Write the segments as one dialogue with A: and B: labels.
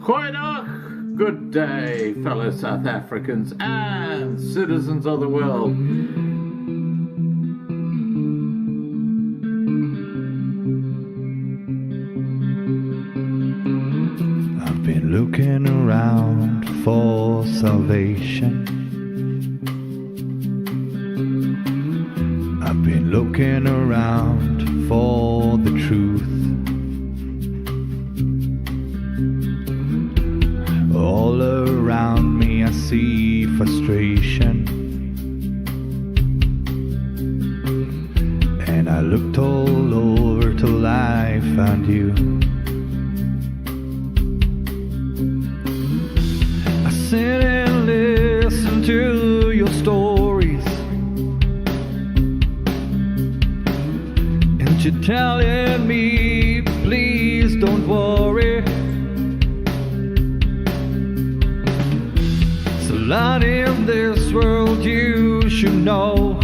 A: Goeiedag, good day, fellow South Africans and citizens of the world.
B: I've been looking around for salvation. I've been looking around for the truth. All around me I see frustration, and I looked all over till I found you. I sit and listen to your stories, and you're telling me, please don't worry. So lot in this world you should know,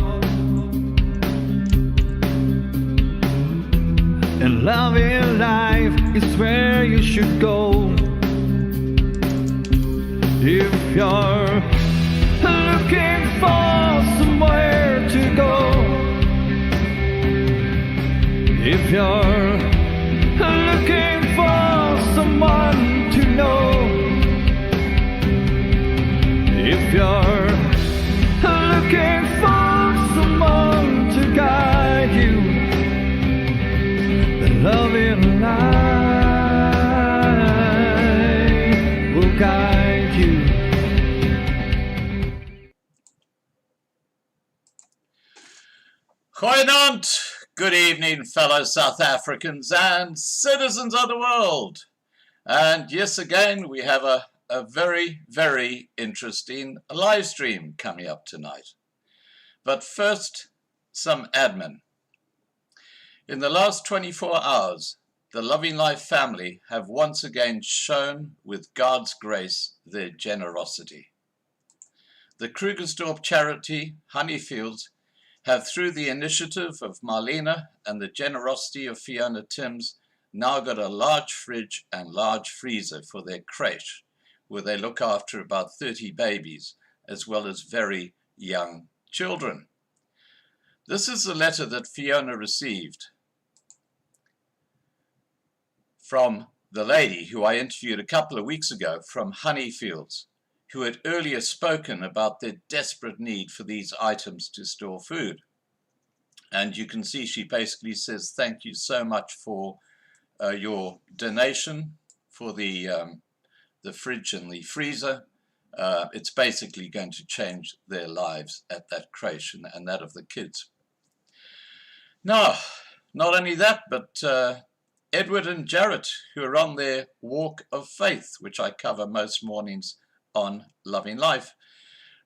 B: and love in life is where you should go. If you're looking for somewhere to go, if you're looking for someone to know, if you're looking for someone to guide you, then love in life will guide you.
A: Goeienaand, good evening, fellow South Africans and citizens of the world. And yes, again, we have a very, very interesting live stream coming up tonight. But first, some admin. In the last 24 hours, the Loving Life family have once again shown, with God's grace, their generosity. The Krugersdorp charity, Honeyfields, have, through the initiative of Marlena and the generosity of Fiona Timms, now got a large fridge and large freezer for their crèche, where they look after about 30 babies, as well as very young children. This is the letter that Fiona received from the lady who I interviewed a couple of weeks ago from Honeyfields, who had earlier spoken about their desperate need for these items to store food. And you can see she basically says, thank you so much for your donation for the fridge and the freezer. It's basically going to change their lives at that crèche and that of the kids. Now, not only that, but Edward and Jarrett, who are on their walk of faith, which I cover most mornings on Loving Life,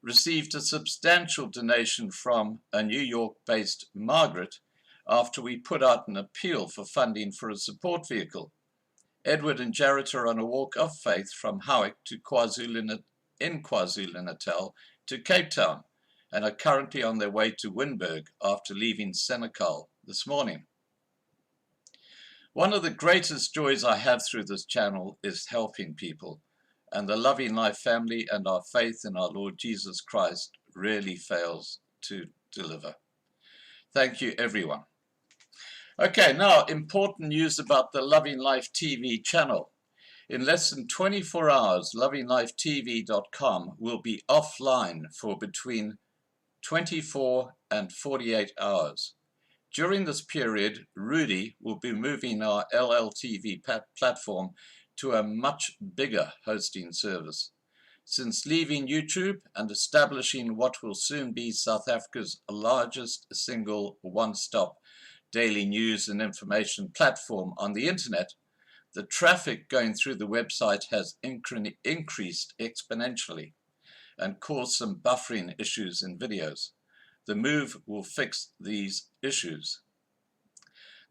A: received a substantial donation from a New York-based Margaret after we put out an appeal for funding for a support vehicle. Edward and Jarrett are on a walk of faith from Howick to KwaZulu-Natal to Cape Town, and are currently on their way to Wynberg after leaving Senekal this morning. One of the greatest joys I have through this channel is helping people, and the Loving Life family and our faith in our Lord Jesus Christ really fails to deliver. Thank you, everyone. Okay, now important news about the Loving Life TV channel. In less than 24 hours, lovinglifetv.com will be offline for between 24 and 48 hours. During this period, Rudy will be moving our LLTV platform to a much bigger hosting service. Since leaving YouTube and establishing what will soon be South Africa's largest single one-stop daily news and information platform on the internet, the traffic going through the website has increased exponentially and caused some buffering issues in videos. The move will fix these issues.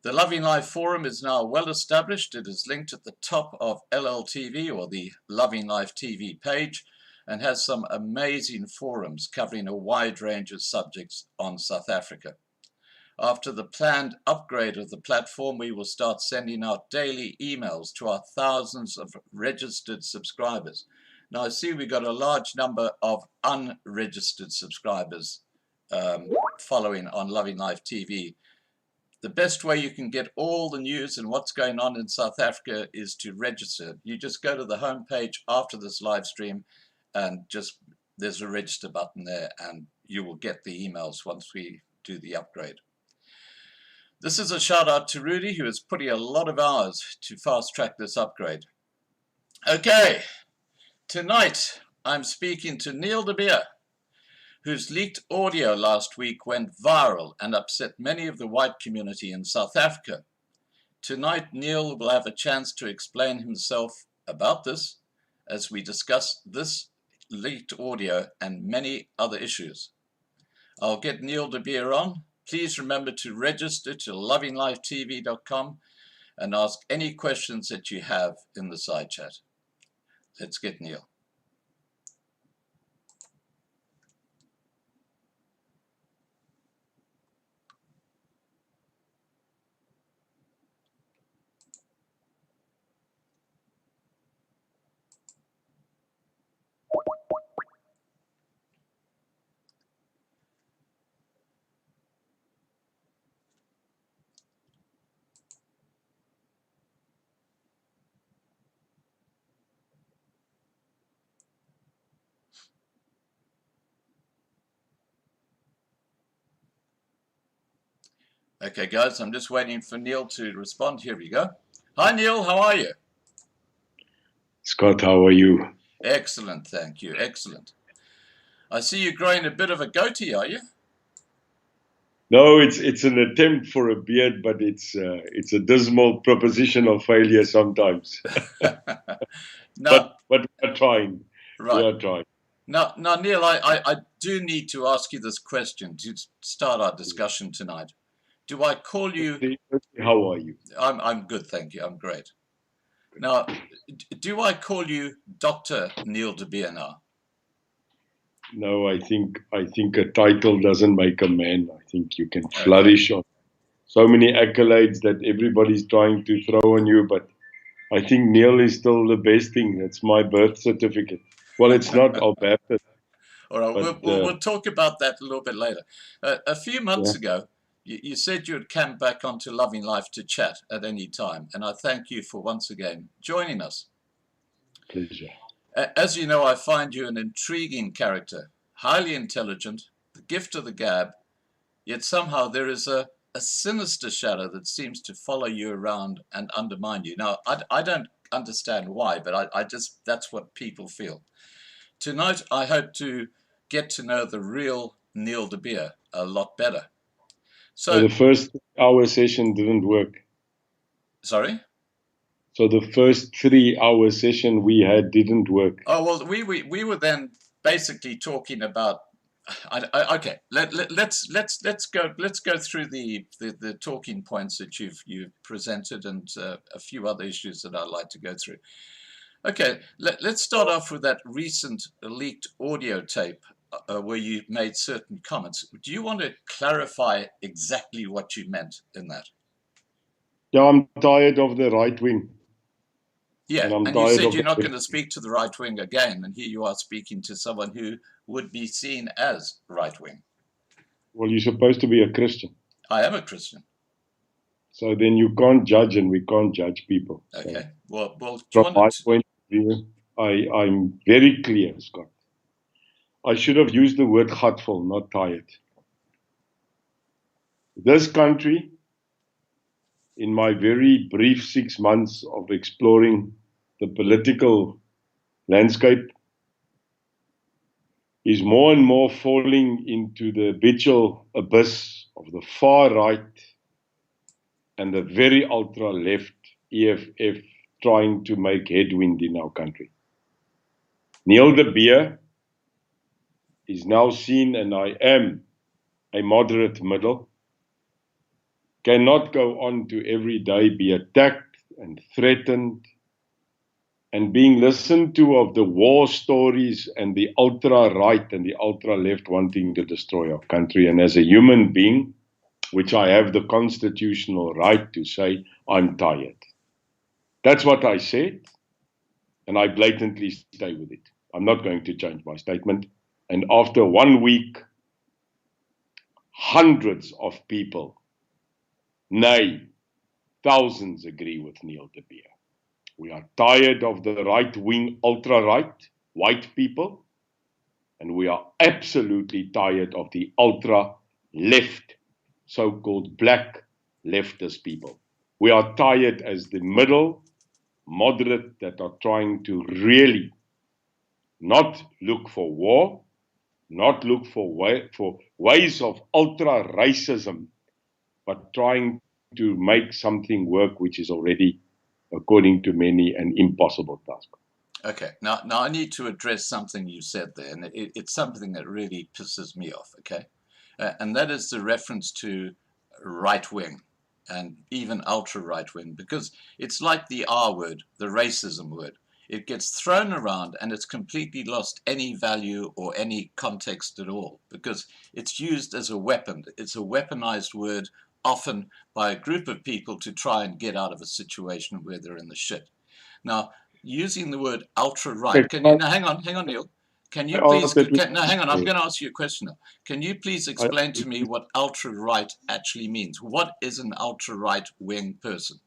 A: The Loving Life forum is now well established. It is linked at the top of LLTV, or the Loving Life TV page, and has some amazing forums covering a wide range of subjects on South Africa. After the planned upgrade of the platform, we will start sending out daily emails to our thousands of registered subscribers. Now, I see we've got a large number of unregistered subscribers following on Loving Life TV. The best way you can get all the news and what's going on in South Africa is to register. You just go to the homepage after this live stream and there's a register button there, and you will get the emails once we do the upgrade. This is a shout out to Rudy, who is putting a lot of hours to fast track this upgrade. Okay, tonight I'm speaking to Neil de Beer, whose leaked audio last week went viral and upset many of the white community in South Africa. Tonight, Neil will have a chance to explain himself about this as we discuss this leaked audio and many other issues. I'll get Neil de Beer on. Please remember to register to lovinglifetv.com and ask any questions that you have in the side chat. Let's get Neil. Okay, guys, I'm just waiting for Neil to respond. Here we go. Hi, Neil. How are you?
C: Scott, how are you?
A: Excellent, thank you. Excellent. I see you're growing a bit of a goatee, are you?
C: No, it's an attempt for a beard, but it's a dismal proposition of failure sometimes.
A: No,
C: but we're trying.
A: right.
C: We are trying.
A: Now, Neil, I do need to ask you this question to start our discussion tonight. Do I call you?
C: How are you?
A: I'm good, thank you. I'm great. Now, do I call you Dr. Neil de Beer now?
C: No, I think a title doesn't make a man. I think you can flourish on so many accolades that everybody's trying to throw on you, but I think Neil is still the best thing. That's my birth certificate. Well, it's not. I'll have it.
A: All right, we'll talk about that a little bit later. A few months ago, you said you would come back onto Loving Life to chat at any time, and I thank you for once again joining us.
C: Pleasure.
A: As you know, I find you an intriguing character, highly intelligent, the gift of the gab, yet somehow there is a sinister shadow that seems to follow you around and undermine you. Now, I don't understand why, but I just, that's what people feel. Tonight, I hope to get to know the real Neil de Beer a lot better. So
C: the first hour session didn't work.
A: Sorry?
C: So the first 3-hour session we had didn't work.
A: Oh, well, we were then basically talking about. Okay, let's go through the talking points that you've presented and a few other issues that I'd like to go through. Okay, let's start off with that recent leaked audio tape where you made certain comments. Do you want to clarify exactly what you meant in that?
C: Yeah, I'm tired of the right wing.
A: Yeah, and you said you're not going to speak to the right wing again, and here you are speaking to someone who would be seen as right wing.
C: Well, you're supposed to be a Christian.
A: I am a Christian.
C: So then you can't judge, and we can't judge people.
A: Okay.
C: So,
A: well.
C: From my point of view, I'm very clear, Scott. I should have used the word gutful, not tired. This country, in my very brief 6 months of exploring the political landscape, is more and more falling into the habitual abyss of the far right and the very ultra left EFF trying to make headwind in our country. Neil de Beer is now seen, and I am a moderate middle, cannot go on to every day be attacked and threatened and being listened to of the war stories and the ultra right and the ultra left wanting to destroy our country. And as a human being, which I have the constitutional right to say, I'm tired. That's what I said, and I blatantly stay with it. I'm not going to change my statement. And after 1 week, hundreds of people, nay, thousands agree with Neil de Beer. We are tired of the right-wing, ultra-right, white people, and we are absolutely tired of the ultra-left, so-called black leftist people. We are tired as the middle, moderate, that are trying to really not look for war, not look for ways of ultra-racism, but trying to make something work which is already, according to many, an impossible task.
A: Okay, now I need to address something you said there, and it's something that really pisses me off, okay? And that is the reference to right-wing and even ultra-right-wing, because it's like the R word, the racism word. It gets thrown around and it's completely lost any value or any context at all, because it's used as a weapon. It's a weaponized word, often by a group of people to try and get out of a situation where they're in the shit. Now, using the word ultra-right, can you, now hang on, Neil. Can you please, no, hang on, I'm going to ask you a question now. Can you please explain to me what ultra-right actually means? What is an ultra-right wing person?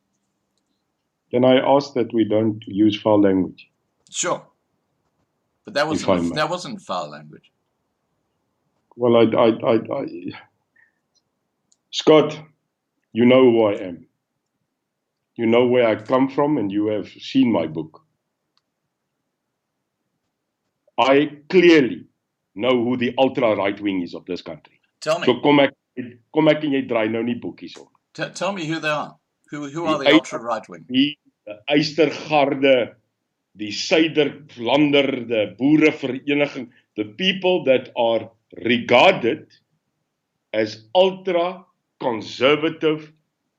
C: Can I ask that we don't use foul language?
A: Sure. But that wasn't foul language.
C: Well, Scott, you know who I am. You know where I come from, and you have seen my book. I clearly know who the ultra-right wing is of this country.
A: Tell me.
C: So kom ek en jy draai nou nie boekies om.
A: Tell me who they are. Who are the ultra-right wing?
C: Die Eystergarde, die Suiderlander, the Boerevereniging, the people that are regarded as ultra-conservative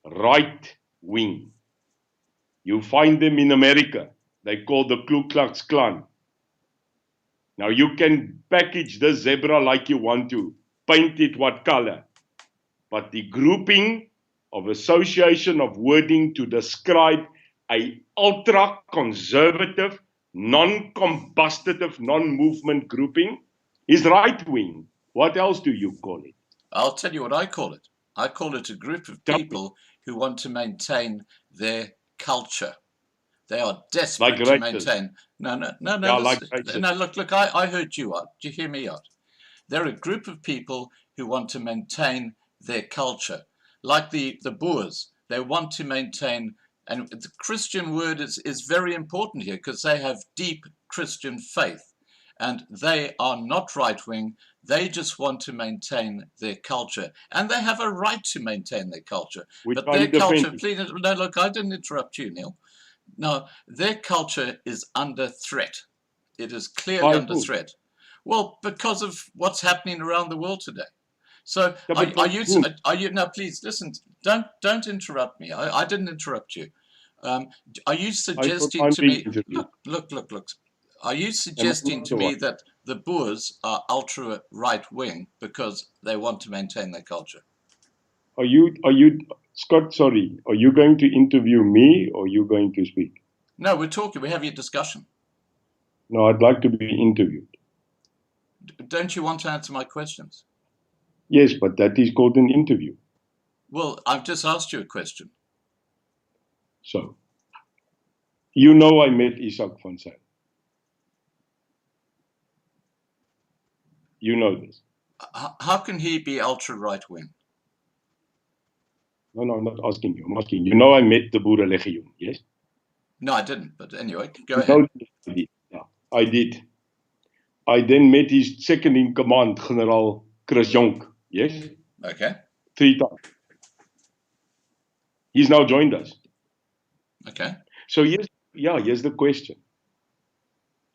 C: right wing. You find them in America. They call the Ku Klux Klan. Now you can package the zebra like you want to, paint it what color, but the grouping of association of wording to describe a ultra-conservative, non-combustitive, non-movement grouping is right-wing. What else do you call it?
A: I'll tell you what I call it. I call it a group of people who want to maintain their culture. They are desperate to maintain. No. Look, I heard you out. Did you hear me out? They're a group of people who want to maintain their culture. Like the Boers, they want to maintain, and the Christian word is very important here because they have deep Christian faith and they are not right-wing. They just want to maintain their culture, and they have a right to maintain their culture. But their culture, please, no, look, I didn't interrupt you, Neil. No, their culture is under threat. It is clearly under threat. Well, because of what's happening around the world today. So are you now please listen, don't interrupt me. I didn't interrupt you. Are you suggesting to me, look, are you suggesting to me that the Boers are ultra right wing because they want to maintain their culture?
C: Are you Scott, sorry, are you going to interview me or are you going to speak?
A: No, we're having a discussion.
C: No, I'd like to be interviewed.
A: Don't you want to answer my questions?
C: Yes, but that is called an interview.
A: Well, I've just asked you a question.
C: So, you know I met Isak van Zyl. You know this.
A: How can he be ultra right wing?
C: No, I'm not asking you. I'm asking you. You know I met the Boere Legioen, yes?
A: No, I didn't. But anyway, go ahead.
C: I did. Yeah, I did. I then met his second in command, General Chris Jonk, yes?
A: Okay.
C: 3 times. He's now joined us.
A: Okay.
C: So here's the question.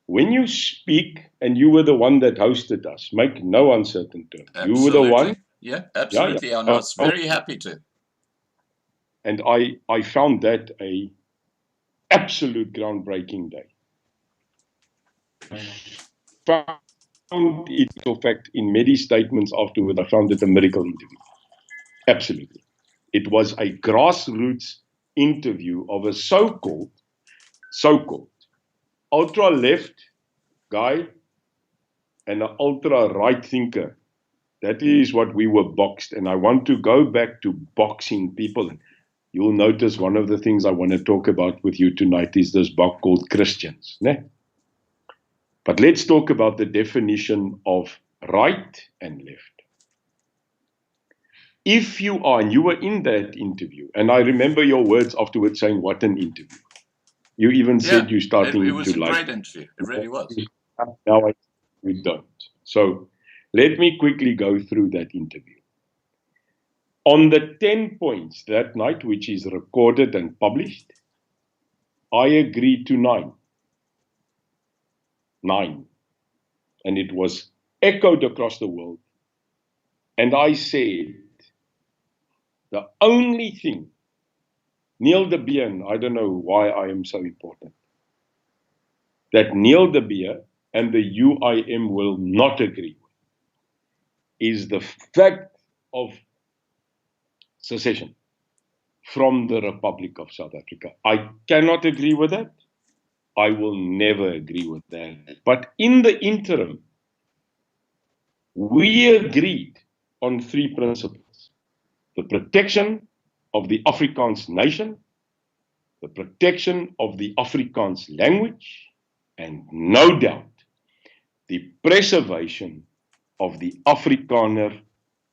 C: When you speak, and you were the one that hosted us, make no uncertain terms.
A: Absolutely.
C: You were the one.
A: Yeah, absolutely. Yeah. I was very happy to.
C: And I found that a absolute groundbreaking day. Found it, in fact, in many statements afterward, I found it a miracle interview. Absolutely. It was a grassroots interview of a so-called ultra-left guy and an ultra-right thinker. That is what we were boxed. And I want to go back to boxing people. You'll notice one of the things I want to talk about with you tonight is this book called Christians. Ne? But let's talk about the definition of right and left. If you are, and you were in that interview, and I remember your words afterwards saying, what an interview. You even said you're starting to like.
A: It was a great interview. It really was.
C: Now we don't. So let me quickly go through that interview. On the 10 points that night, which is recorded and published, I agreed to 9. 9. And it was echoed across the world. And I said, the only thing, Neil de Beer, and I don't know why I am so important, that Neil de Beer and the UIM will not agree with, is the fact of secession from the Republic of South Africa. I cannot agree with that. I will never agree with that. But in the interim, we agreed on 3 principles: the protection of the Afrikaans nation, the protection of the Afrikaans language, and no doubt, the preservation of the Afrikaner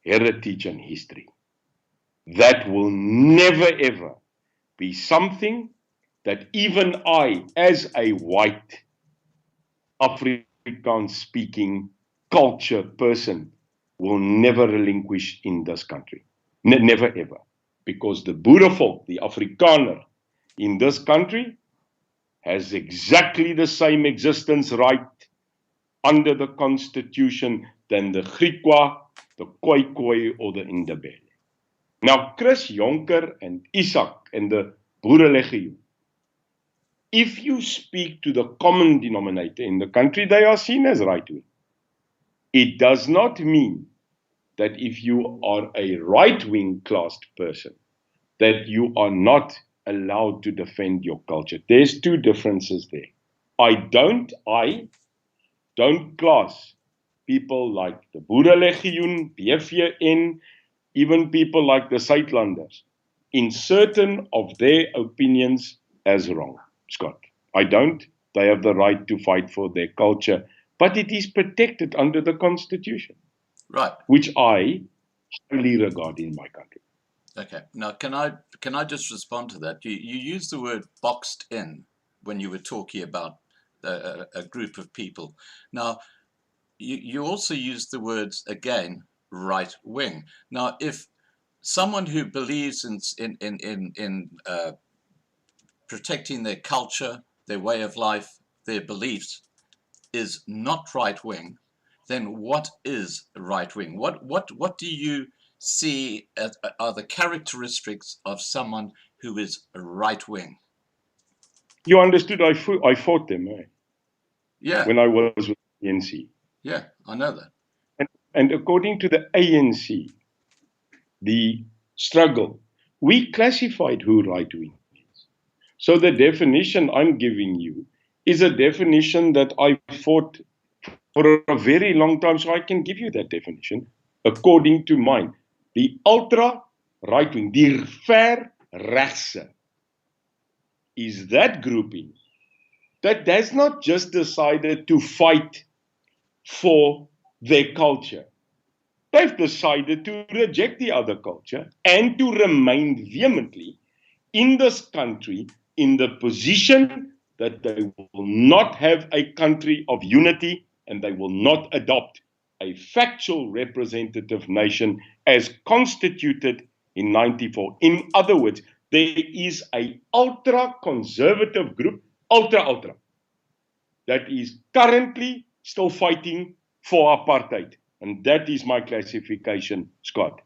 C: heritage and history. That will never ever be something that even I, as a white Afrikaans speaking culture person, will never relinquish in this country. Never ever. Because the Boerevolk, the Afrikaner in this country, has exactly the same existence right under the Constitution than the Griqua, the Khoikhoi, or the Ndebele. Now, Chris Jonker and Isaac and the Boerelegioen, if you speak to the common denominator in the country, they are seen as right-wing. It does not mean that if you are a right-wing classed person, that you are not allowed to defend your culture. There's 2 differences there. I don't class people like the Boerelegioen, BVN, even people like the Suidlanders, in certain of their opinions as wrong, Scott. I don't. They have the right to fight for their culture, but it is protected under the Constitution.
A: Right.
C: Which I highly regard in my country.
A: Okay. Now, can I just respond to that? You used the word boxed in when you were talking about a group of people. Now, you also used the words, again, right wing. Now, if someone who believes in protecting their culture, their way of life, their beliefs, is not right wing, then what is right wing? What do you see are the characteristics of someone who is right wing?
C: You understood? I fought them,
A: Yeah.
C: when I was with the ANC.
A: Yeah, I know that.
C: And according to the ANC, the struggle, we classified who right wing is. So the definition I'm giving you is a definition that I fought for a very long time, so I can give you that definition according to mine. The ultra right wing, die ver regse, is that grouping that has not just decided to fight for their culture. They've decided to reject the other culture and to remain vehemently in this country in the position that they will not have a country of unity and they will not adopt a factual representative nation as constituted in 94. In other words, there is an ultra-conservative group, ultra, that is currently still fighting for apartheid. And that is my classification, Scott.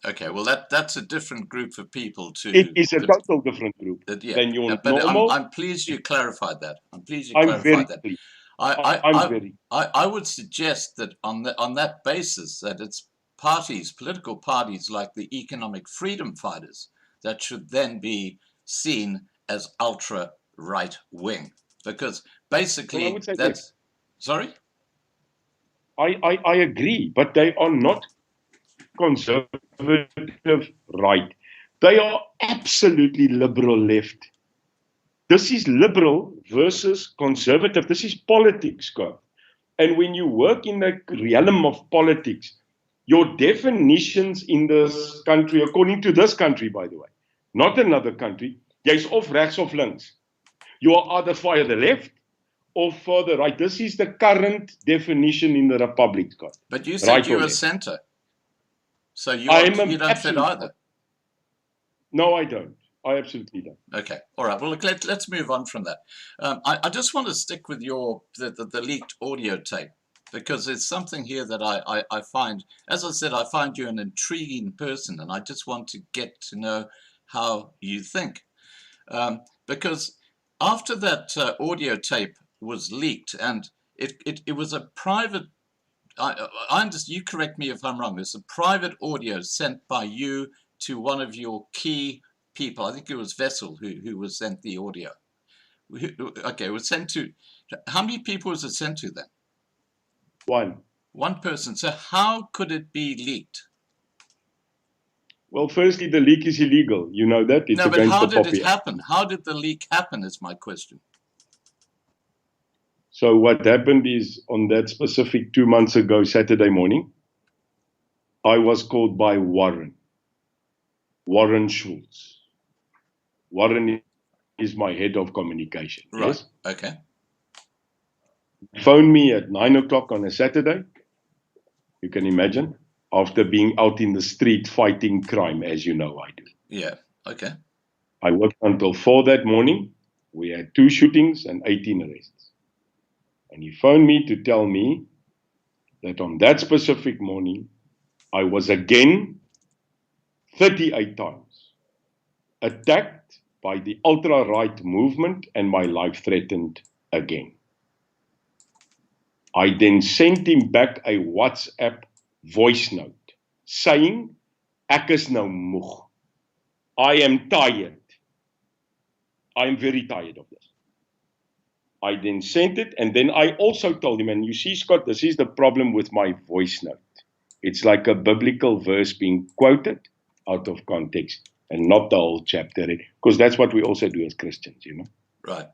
A: Okay, well, that's a different group of people too.
C: It is a total different group than your normal.
A: I'm pleased you clarified that. I'm pleased you clarified that. I would suggest that on that basis, that it's parties, political parties like the Economic Freedom Fighters, that should then be seen as ultra right wing, because
C: Well, I
A: basically
C: would say this.
A: that's, sorry?
C: I agree, but they are not conservative right. They are absolutely liberal left. This is liberal versus conservative. This is politics, Scott. And when you work in the realm of politics, your definitions in this country, according to this country, by the way, not another country, jy's of regs of links. You are either for the left or for the right. This is the current definition in the Republic, Scott.
A: But you said
C: Right
A: you
C: or
A: were
C: left.
A: centre, so you don't fit either.
C: No, I don't. I absolutely don't.
A: Okay, all right. Well, look, let's move on from that. I just want to stick with the leaked audio tape, because there's something here that I find, as I said, I find you an intriguing person, and I just want to get to know how you think. Because after that audio tape was leaked, and it was a private, I understand, you correct me if I'm wrong, it's a private audio sent by you to one of your key people. I think it was Vessel who was sent the audio. Okay, it was sent to, how many people was it sent to then? One person. So how could it be leaked?
C: Well, firstly, the leak is illegal. You know that. It's
A: No, but
C: against
A: how
C: the
A: did
C: Poppy
A: it
C: Act.
A: happen? How did the leak happen is my question.
C: So what happened is, on that specific 2 months ago, Saturday morning, I was called by Warren Schultz. Warren is my head of communication.
A: Right.
C: Yes?
A: Okay.
C: He phoned me at 9 o'clock on a Saturday. You can imagine, after being out in the street fighting crime, as you know I do.
A: Yeah. Okay.
C: I worked until 4 that morning. We had 2 shootings and 18 arrests. And he phoned me to tell me that on that specific morning, I was again 38 times attacked by the ultra-right movement and my life threatened again. I then sent him back a WhatsApp voice note saying, "Ek is nou moeg. I am tired. I am very tired of this." I then sent it, and then I also told him, and you see, Scott, this is the problem with my voice note. It's like a biblical verse being quoted out of context and not the whole chapter, because that's what we also do as Christians, you know.
A: Right.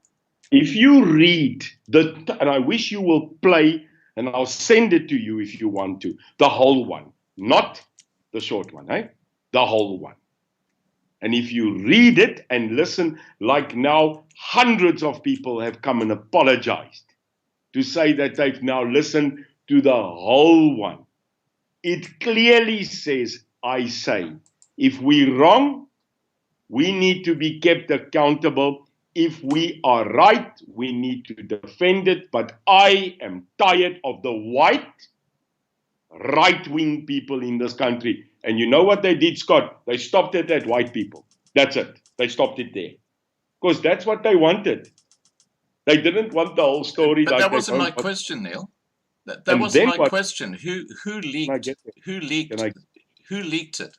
C: If you read and I wish you will play, and I'll send it to you if you want to, the whole one, not the short one, the whole one. And if you read it and listen, like now, hundreds of people have come and apologized to say that they've now listened to the whole one. It clearly says, I say, if we're wrong, we need to be kept accountable. If we are right, we need to defend it. But I am tired of the white, right-wing people in this country. And you know what they did, Scott? They stopped it at white people. That's it. They stopped it there. Because that's what they wanted. They didn't want the whole story.
A: But
C: like
A: that wasn't my question, Neil. That
C: And
A: wasn't
C: then
A: my
C: what-
A: question. Who leaked
C: get there?
A: who leaked
C: Can I-
A: who leaked it?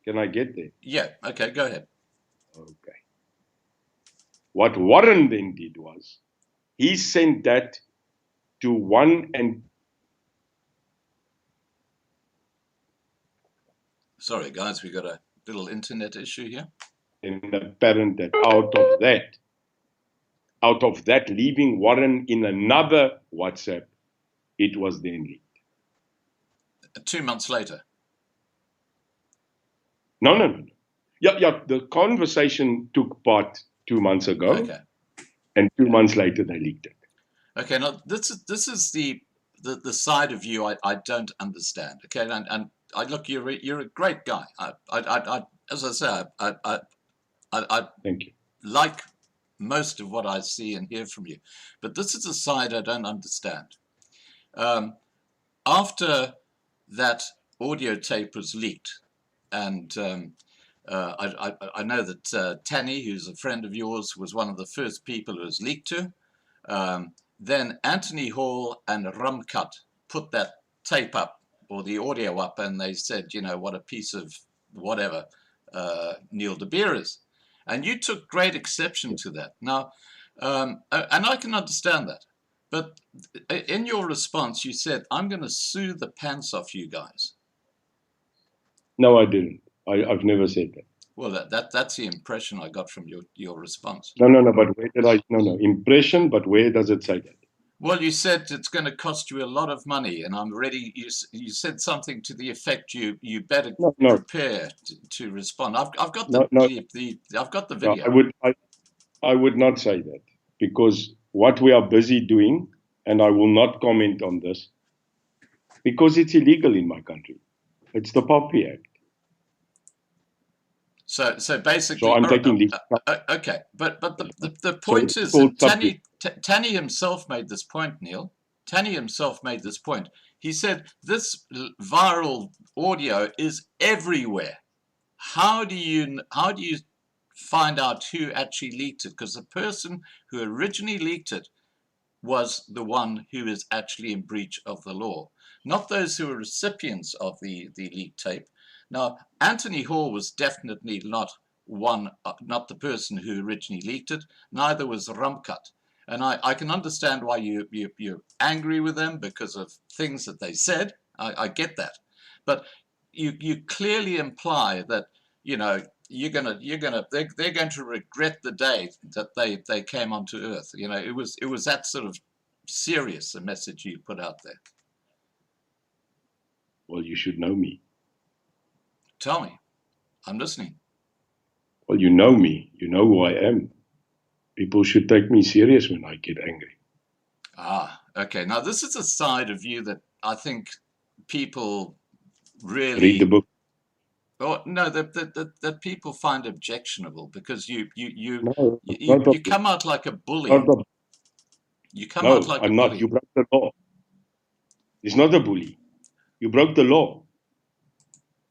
C: Can I get there?
A: Yeah, okay, go ahead.
C: Okay. What Warren then did was, he sent that to one and
A: Sorry guys, we got a little internet issue here.
C: apparent that out of that leaving Warren in another WhatsApp, it was then leaked.
A: 2 months later.
C: No. Yeah, the conversation took part 2 months ago,
A: Okay.
C: and 2 months later they leaked it.
A: Okay, now this is the side of you I don't understand. Okay, and I look, you're a great guy. I as I say, I
C: Thank you.
A: like most of what I see and hear from you, but this is a side I don't understand. After that audio tape was leaked, and I know that Tanny, who's a friend of yours, was one of the first people it was leaked to. Then Anthony Hall and Rumcut put that tape up or the audio up, and they said, what a piece of whatever Neil de Beer is. And you took great exception to that. Now, and I can understand that. But in your response, you said, I'm going to sue the pants off you guys.
C: No, I didn't. I've never said that.
A: Well, that's the impression I got from your response.
C: No, but where did I? No, impression, but where does it say that?
A: Well, you said it's going to cost you a lot of money, and I'm ready. You said something to the effect you better prepare to respond. I've got I've got the video.
C: No, I would not say that, because what we are busy doing, and I will not comment on this, because it's illegal in my country. It's the Poppy Act.
A: So basically,
C: so I'm taking leave.
A: Okay, but the point is that Tanny himself made this point, Neil. Tanny himself made this point. He said this viral audio is everywhere. How do you find out who actually leaked it? Because the person who originally leaked it was the one who is actually in breach of the law, not those who were recipients of the leaked tape. Now, Anthony Hall was definitely not the person who originally leaked it. Neither was Rumcut. And I can understand why you're angry with them because of things that they said. I get that. But you clearly imply that, they're going to regret the day that they came onto Earth. It was that sort of serious a message you put out there.
C: Well, you should know me.
A: Tell me. I'm listening.
C: Well, you know me. You know who I am. People should take me serious when I get angry.
A: Okay. Now, this is a side of you that I think people really
C: read the book.
A: Oh no, that people find objectionable, because you come out like a bully. You come out like a bully.
C: I'm not. You broke the law. It's not a bully. You broke the law.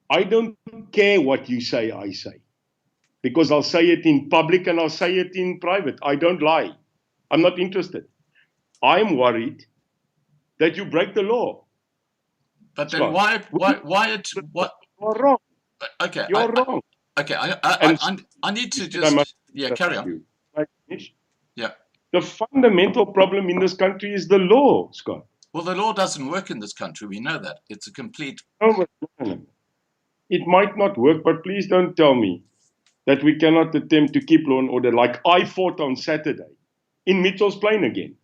C: I don't care what you say, I say. Because I'll say it in public and I'll say it in private. I don't lie. I'm not interested. I'm worried that you break the law.
A: But then what?
C: You're wrong.
A: Okay.
C: You're wrong.
A: Okay. I need to just carry on. Yeah.
C: The fundamental problem in this country is the law, Scott.
A: Well, the law doesn't work in this country. We know that. It's a complete...
C: No. It might not work, but please don't tell me that we cannot attempt to keep law and order like I fought on Saturday in Mitchell's Plain again,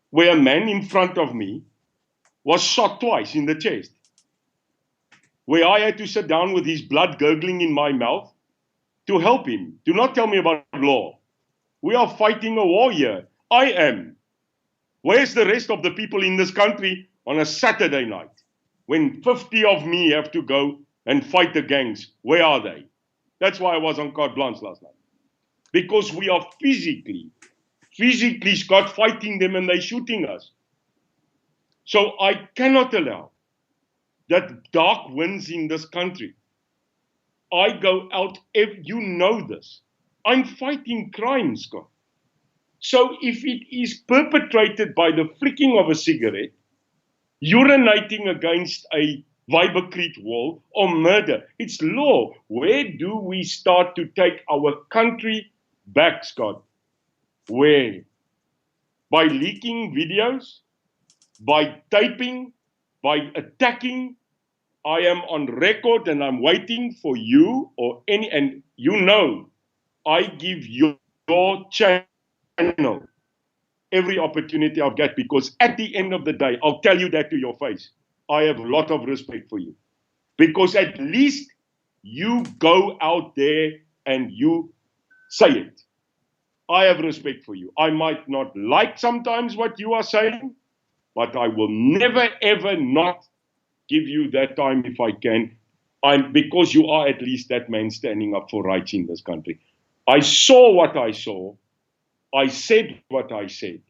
C: where a man in front of me was shot twice in the chest, where I had to sit down with his blood gurgling in my mouth to help him. Do not tell me about law. We are fighting a war here. I am. Where's the rest of the people in this country on a Saturday night when 50 of me have to go and fight the gangs? Where are they? That's why I was on carte blanche last night. Because we are physically, Scott, fighting them and they're shooting us. So I cannot allow that dark wins in this country. I go out, you know this. I'm fighting crime, Scott. So if it is perpetrated by the flicking of a cigarette, urinating against a Vibercrete wall, or murder, it's law. Where do we start to take our country back, Scott? Where? By leaking videos? By taping? By attacking? I am on record and I'm waiting for you or any, and I give your channel every opportunity I've got, because at the end of the day, I'll tell you that to your face. I have a lot of respect for you, because at least you go out there and you say it. I have respect for you. I might not like sometimes what you are saying, but I will never, ever not give you that time if I can. Because you are at least that man standing up for rights in this country. I saw what I saw. I said what I said.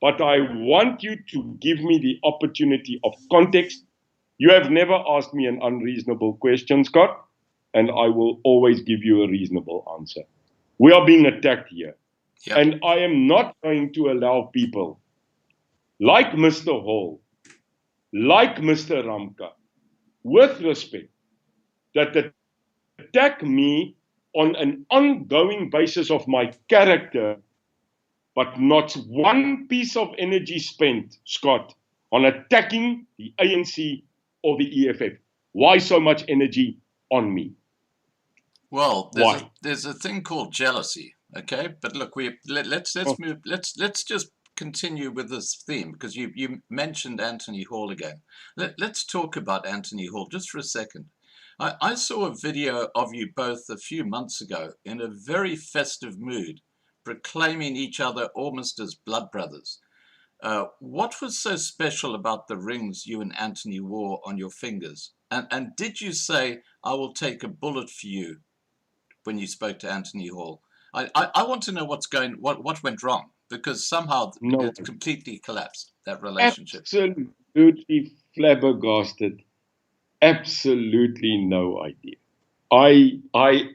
C: But I want you to give me the opportunity of context. You have never asked me an unreasonable question, Scott, and I will always give you a reasonable answer. We are being attacked here. Yep. And I am not going to allow people like Mr. Hall like Mr. Ramka, with respect, that attack me on an ongoing basis of my character, but not one piece of energy spent, Scott, on attacking the ANC or the EFF. Why so much energy on me?
A: Well,
C: Why?
A: there's a thing called jealousy, okay? But look, let's move. Let's just continue with this theme, because you mentioned Anthony Hall again. Let's talk about Anthony Hall just for a second. I saw a video of you both a few months ago in a very festive mood, proclaiming each other almost as blood brothers. What was so special about the rings you and Anthony wore on your fingers? And did you say, "I will take a bullet for you," when you spoke to Anthony Hall? I want to know what went wrong, because somehow
C: No,
A: it completely collapsed, that relationship.
C: absolutely flabbergasted. Absolutely no idea. I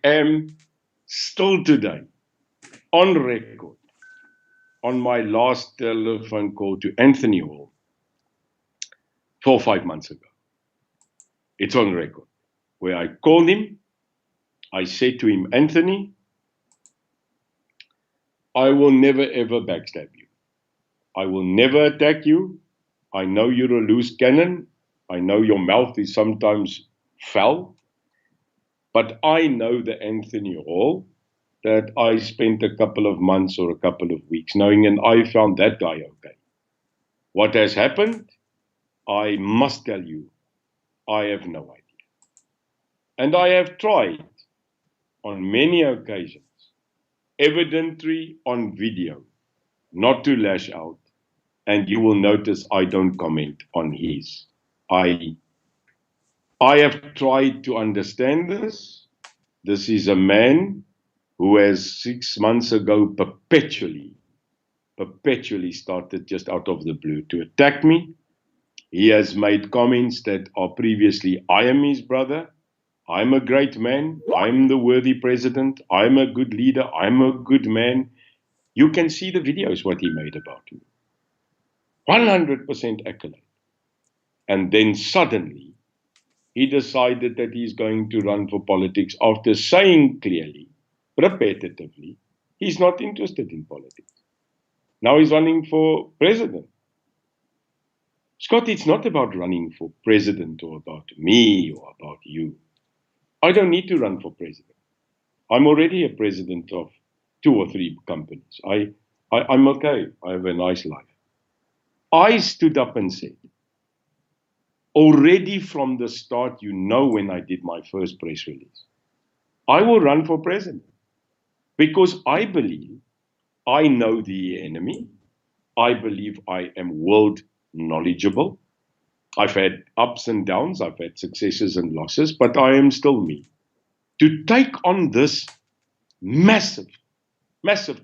C: am still today on record on my last telephone call to Anthony Hall 4 or 5 months ago. It's on record, where I called him. I said to him, Anthony, I will never ever backstab you. I will never attack you. I know you're a loose cannon. I know your mouth is sometimes foul. But I know the Anthony Hall that I spent a couple of months or a couple of weeks knowing, and I found that guy okay. What has happened, I must tell you, I have no idea. And I have tried on many occasions, evidently on video, not to lash out. And you will notice I don't comment on his. I have tried to understand this. This is a man who has 6 months ago perpetually started just out of the blue to attack me. He has made comments that are previously, I am his brother, I'm a great man, I'm the worthy president, I'm a good leader, I'm a good man. You can see the videos what he made about me. 100% accolade. And then suddenly, he decided that he's going to run for politics after saying clearly, repetitively, he's not interested in politics. Now he's running for president. Scott, it's not about running for president or about me or about you. I don't need to run for president. I'm already a president of 2 or 3 companies. I'm okay. I have a nice life. I stood up and said, already from the start, you know, when I did my first press release, I will run for president because I believe I know the enemy. I believe I am world knowledgeable. I've had ups and downs, I've had successes and losses, but I am still me. To take on this massive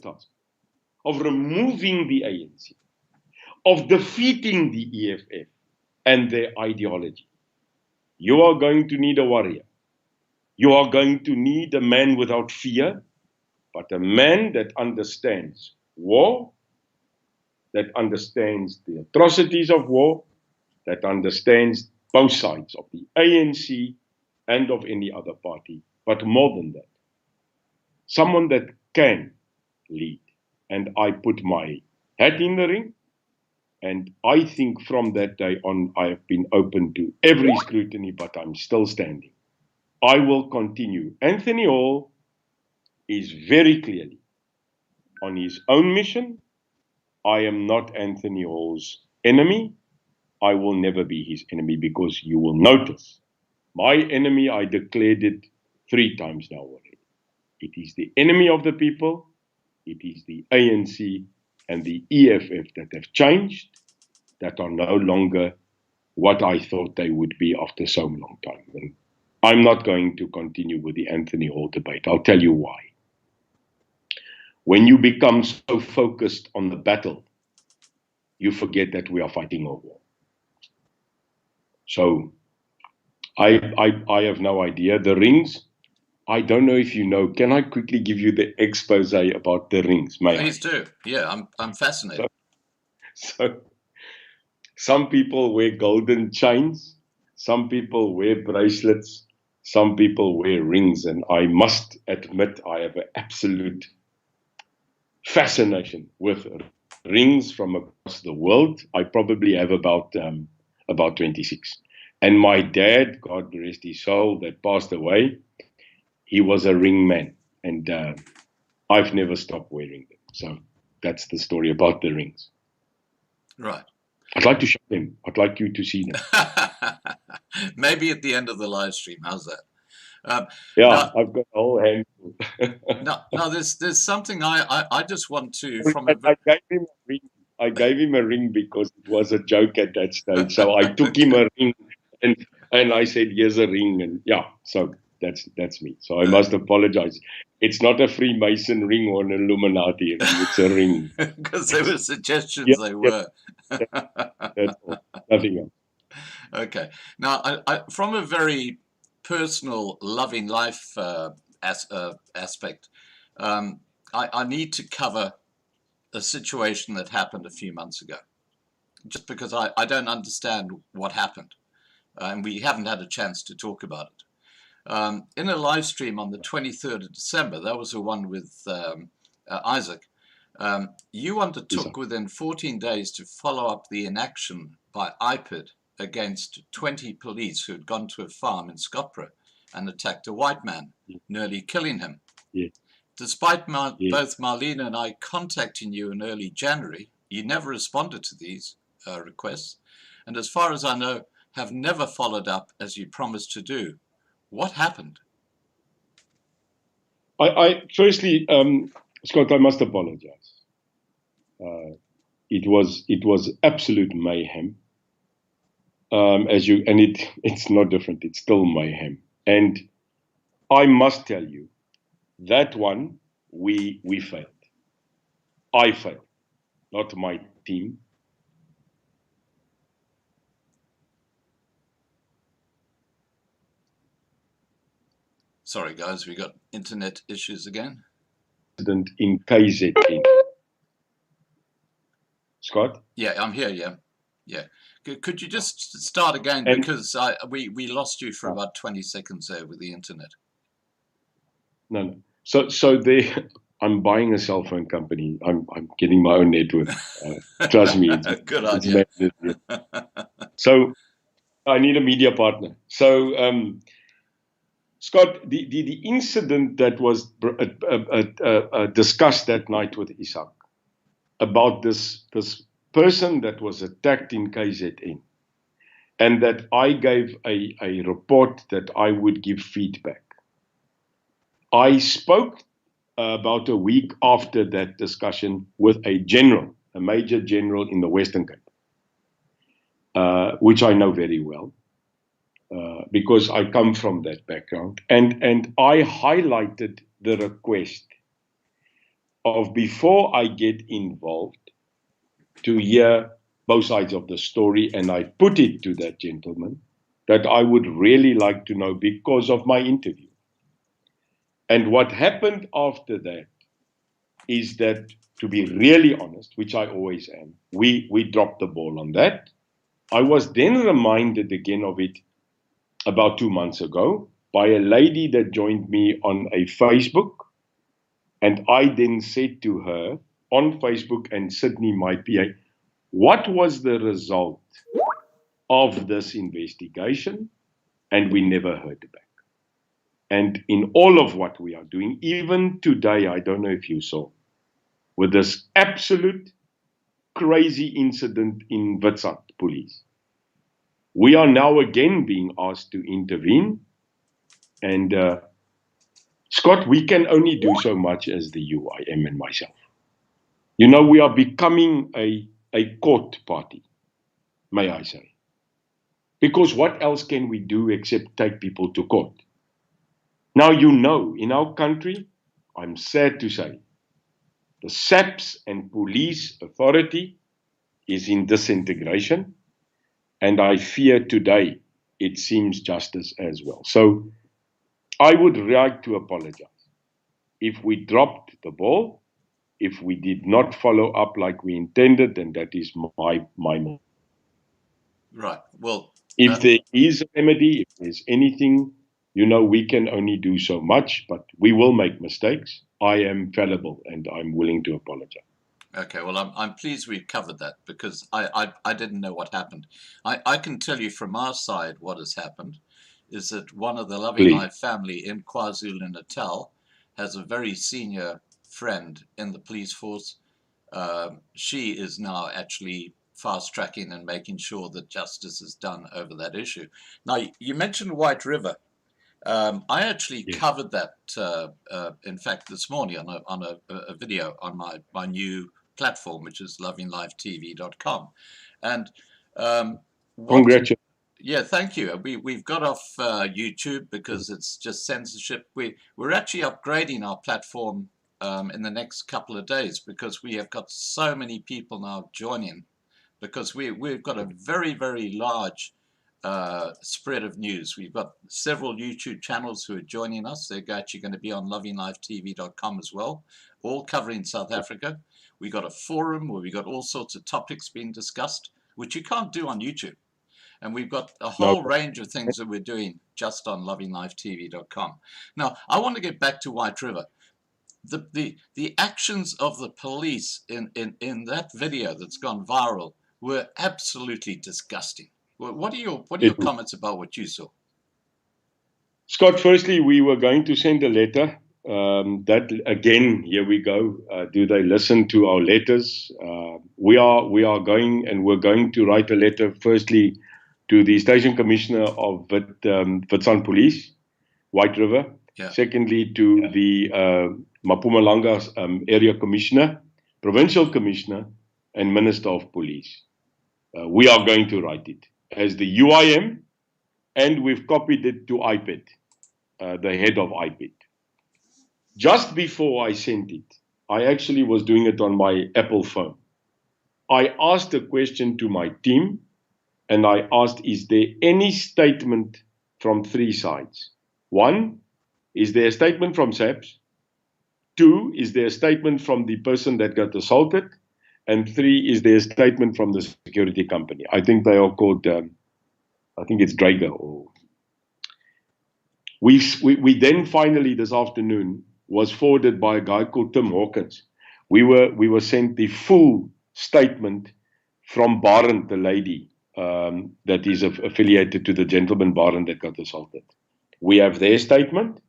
C: task of removing the ANC, of defeating the EFF and their ideology, you are going to need a warrior. You are going to need a man without fear, but a man that understands war, that understands the atrocities of war, that understands both sides of the ANC and of any other party, but more than that, someone that can lead. And I put my hat in the ring, and I think from that day on, I have been open to every scrutiny, but I'm still standing. I will continue. Anthony Hall is very clearly on his own mission. I am not Anthony Hall's enemy. I will never be his enemy, because you will notice my enemy, I declared it 3 times now already. It is the enemy of the people. It is the ANC and the EFF that have changed, that are no longer what I thought they would be after so long time. And I'm not going to continue with the Anthony Hall debate. I'll tell you why. When you become so focused on the battle, you forget that we are fighting a war. So I have no idea. The rings, I don't know if you know. Can I quickly give you the expose about the rings? May
A: Please do. Yeah, I'm fascinated.
C: Some people wear golden chains. Some people wear bracelets. Some people wear rings. And I must admit, I have an absolute fascination with rings from across the world. I probably have about 26. And my dad, God rest his soul, that passed away, he was a ring man. And I've never stopped wearing them. So that's the story about the rings.
A: Right.
C: I'd like to show them. I'd like you to see them.
A: Maybe at the end of the live stream. How's that?
C: Yeah, I've got a whole handful.
A: Now there's something I just want to
C: I gave him a ring. I gave him a ring because it was a joke at that stage. So I took him a ring and I said, "Here's a ring." And yeah, so that's me. So I must apologize. It's not a Freemason ring or an Illuminati ring. It's a ring.
A: Because there were suggestions they were.
C: That's all. Nothing else.
A: Okay. Now, I, from a very personal, loving life aspect, I need to cover a situation that happened a few months ago, just because I don't understand what happened, and we haven't had a chance to talk about it. In a live stream on the 23rd of December, that was the one with Isaac, you undertook within 14 days to follow up the inaction by IPID against 20 police who had gone to a farm in Skopje and attacked a white man, nearly killing him.
C: Yeah.
A: Despite both Marlene and I contacting you in early January, you never responded to these requests, and as far as I know, have never followed up as you promised to do. What happened?
C: I firstly, Scott, I must apologize. It was absolute mayhem. It's not different. It's still mayhem. And I must tell you, that one we failed. I failed, not my team.
A: Sorry, guys, we got internet issues again.
C: In KZN. Scott?
A: Yeah, I'm here. Yeah. Could you just start again, because we lost you for about 20 seconds there with the internet.
C: No. So there, I'm buying a cell phone company. I'm getting my own network. Trust me.
A: Good idea.
C: So I need a media partner. So Scott, the incident that was discussed that night with Isaac about this person that was attacked in KZN, and that I gave a report that I would give feedback. I spoke about a week after that discussion with a major general in the Western Cape, which I know very well, because I come from that background. And I highlighted the request of, before I get involved, to hear both sides of the story, and I put it to that gentleman that I would really like to know because of my interview. And what happened after that is that, to be really honest, which I always am, we dropped the ball on that. I was then reminded again of it about 2 months ago by a lady that joined me on a Facebook. And I then said to her on Facebook, and Sydney, my PA, what was the result of this investigation? And we never heard back. And in all of what we are doing, even today, I don't know if you saw, with this absolute crazy incident in Witsand police, we are now again being asked to intervene. And Scott, we can only do so much as the UIM and myself. You know, we are becoming a court party, may I say. Because what else can we do except take people to court? Now, you know, in our country, I'm sad to say, the SAPS and police authority is in disintegration. And I fear today it seems justice as well. So I would like to apologize if we dropped the ball, if we did not follow up like we intended, and that is my
A: Right. Well,
C: If there is a remedy, if there's anything, we can only do so much, but we will make mistakes. I am fallible and I'm willing to apologize.
A: okay. Well, I'm pleased we covered that because I didn't know what happened. I can tell you from our side what has happened is that one of the Loving
C: Please.
A: Life family in KwaZulu-Natal has a very senior friend in the police force. She is now actually fast tracking and making sure that justice is done over that issue. Now, you mentioned White River. I actually
C: Yes.
A: covered that, in fact, this morning on a video on my new platform, which is lovinglifetv.com. And what
C: Congratulations.
A: yeah, thank you. We've got off YouTube because it's just censorship. We're actually upgrading our platform in the next couple of days because we have got so many people now joining because we've got a very large spread of news. We've got several YouTube channels who are joining us. They're actually going to be on lovinglifetv.com as well, all covering South Africa. We've got a forum where we've got all sorts of topics being discussed, which you can't do on YouTube. And we've got a
C: No.
A: whole range of things that we're doing just on lovinglifetv.com. Now, I want to get back to White River. The actions of the police in that video that's gone viral were absolutely disgusting. What are your comments about what you saw?
C: Scott, firstly, we were going to send a letter. That again, here we go. Do they listen to our letters? We are going, and we're going to write a letter. Firstly, to the station commissioner of Witban Police, White River.
A: Yeah.
C: Secondly, to the Mpumalanga area commissioner, provincial commissioner, and minister of police. We are going to write it as the UIM, and we've copied it to IPED, the head of IPED. Just before I sent it, I actually was doing it on my Apple phone. I asked a question to my team, and I asked, is there any statement from three sides? One, is there a statement from SAPS? Two, is there a statement from the person that got assaulted? And three, is there a statement from the security company? I think they are called, I think it's Drager. Or we then finally this afternoon was forwarded by a guy called Tim Hawkins. We were sent the full statement from Barend, the lady that is affiliated to the gentleman Barend that got assaulted. We have their statement.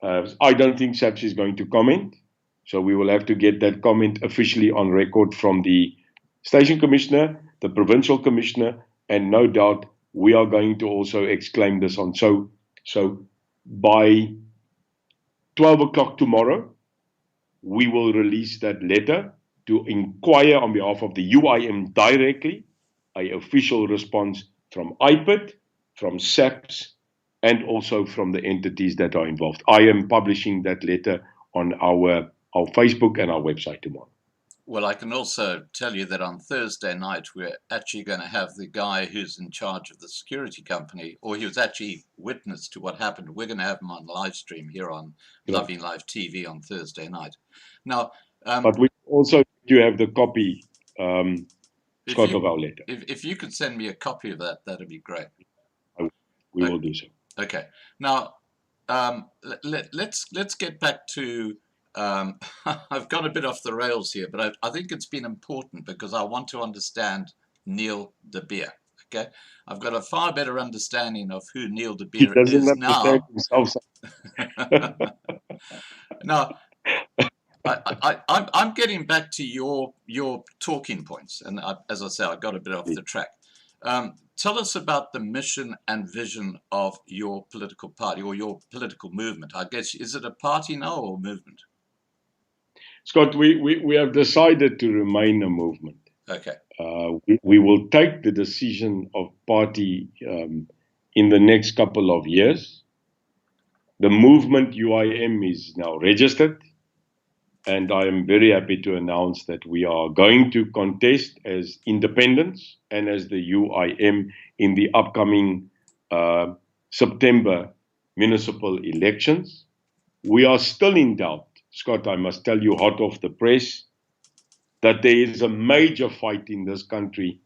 C: I don't think SAPS is going to comment, so we will have to get that comment officially on record from the station commissioner, the provincial commissioner, and no doubt we are going to also exclaim this on. So by 12 o'clock tomorrow, we will release that letter to inquire on behalf of the UIM directly, an official response from IPED, from SAPS, and also from the entities that are involved. I am publishing that letter on our Facebook and our website tomorrow.
A: Well, I can also tell you that on Thursday night, we're actually going to have the guy who's in charge of the security company, or he was actually witness to what happened. We're going to have him on live stream here on Loving Life TV on Thursday night. Now,
C: but we also do have the copy, Scott, of our letter.
A: If you could send me a copy of that, that'd be great.
C: We will do so.
A: Okay. Now, let's get back to. I've gone a bit off the rails here, but I think it's been important because I want to understand Neil de Beer. Okay, I've got a far better understanding of who Neil de Beer is now. Now, I'm getting back to your talking points, and as I say, I got a bit off the track. Tell us about the mission and vision of your political party or your political movement. I guess, is it a party now or a movement?
C: Scott, we have decided to remain a movement.
A: Okay.
C: We will take the decision of party in the next couple of years. The movement UIM is now registered, and I am very happy to announce that we are going to contest as independents and as the UIM in the upcoming September municipal elections. We are still in doubt, Scott, I must tell you hot off the press, that there is a major fight in this country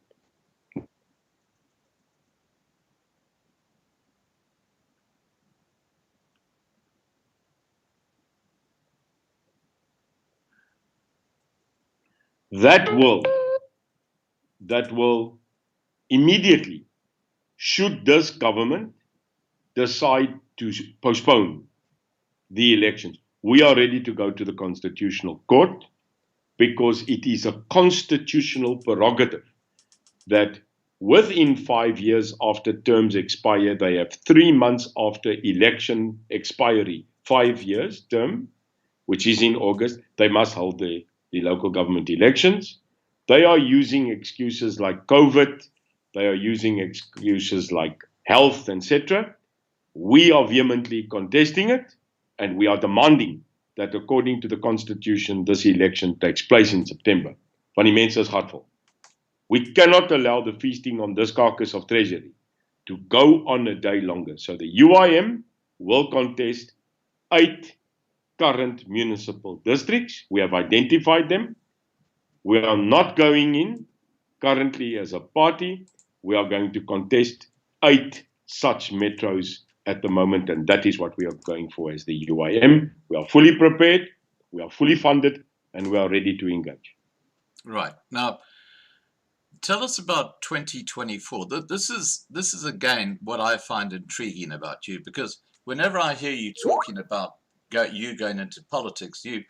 C: that will immediately, should this government decide to postpone the elections, we are ready to go to the Constitutional Court, because it is a constitutional prerogative that within 5 years after terms expire, they have 3 months after election expiry, 5 years term, which is in August, they must hold the local government elections. They are using excuses like COVID, they are using excuses like health, etc. We are vehemently contesting it, and we are demanding that according to the Constitution, this election takes place in September. Van die mense is hartvol. We cannot allow the feasting on this carcass of treasury to go on a day longer. So the UIM will contest 8 current municipal districts. We have identified them. We are not going in currently as a party. We are going to contest 8 such metros at the moment, and that is what we are going for as the UIM. We are fully prepared, we are fully funded, and we are ready to engage.
A: Right. Now, tell us about 2024. This is again what I find intriguing about you, because whenever I hear you talking about you going into politics, you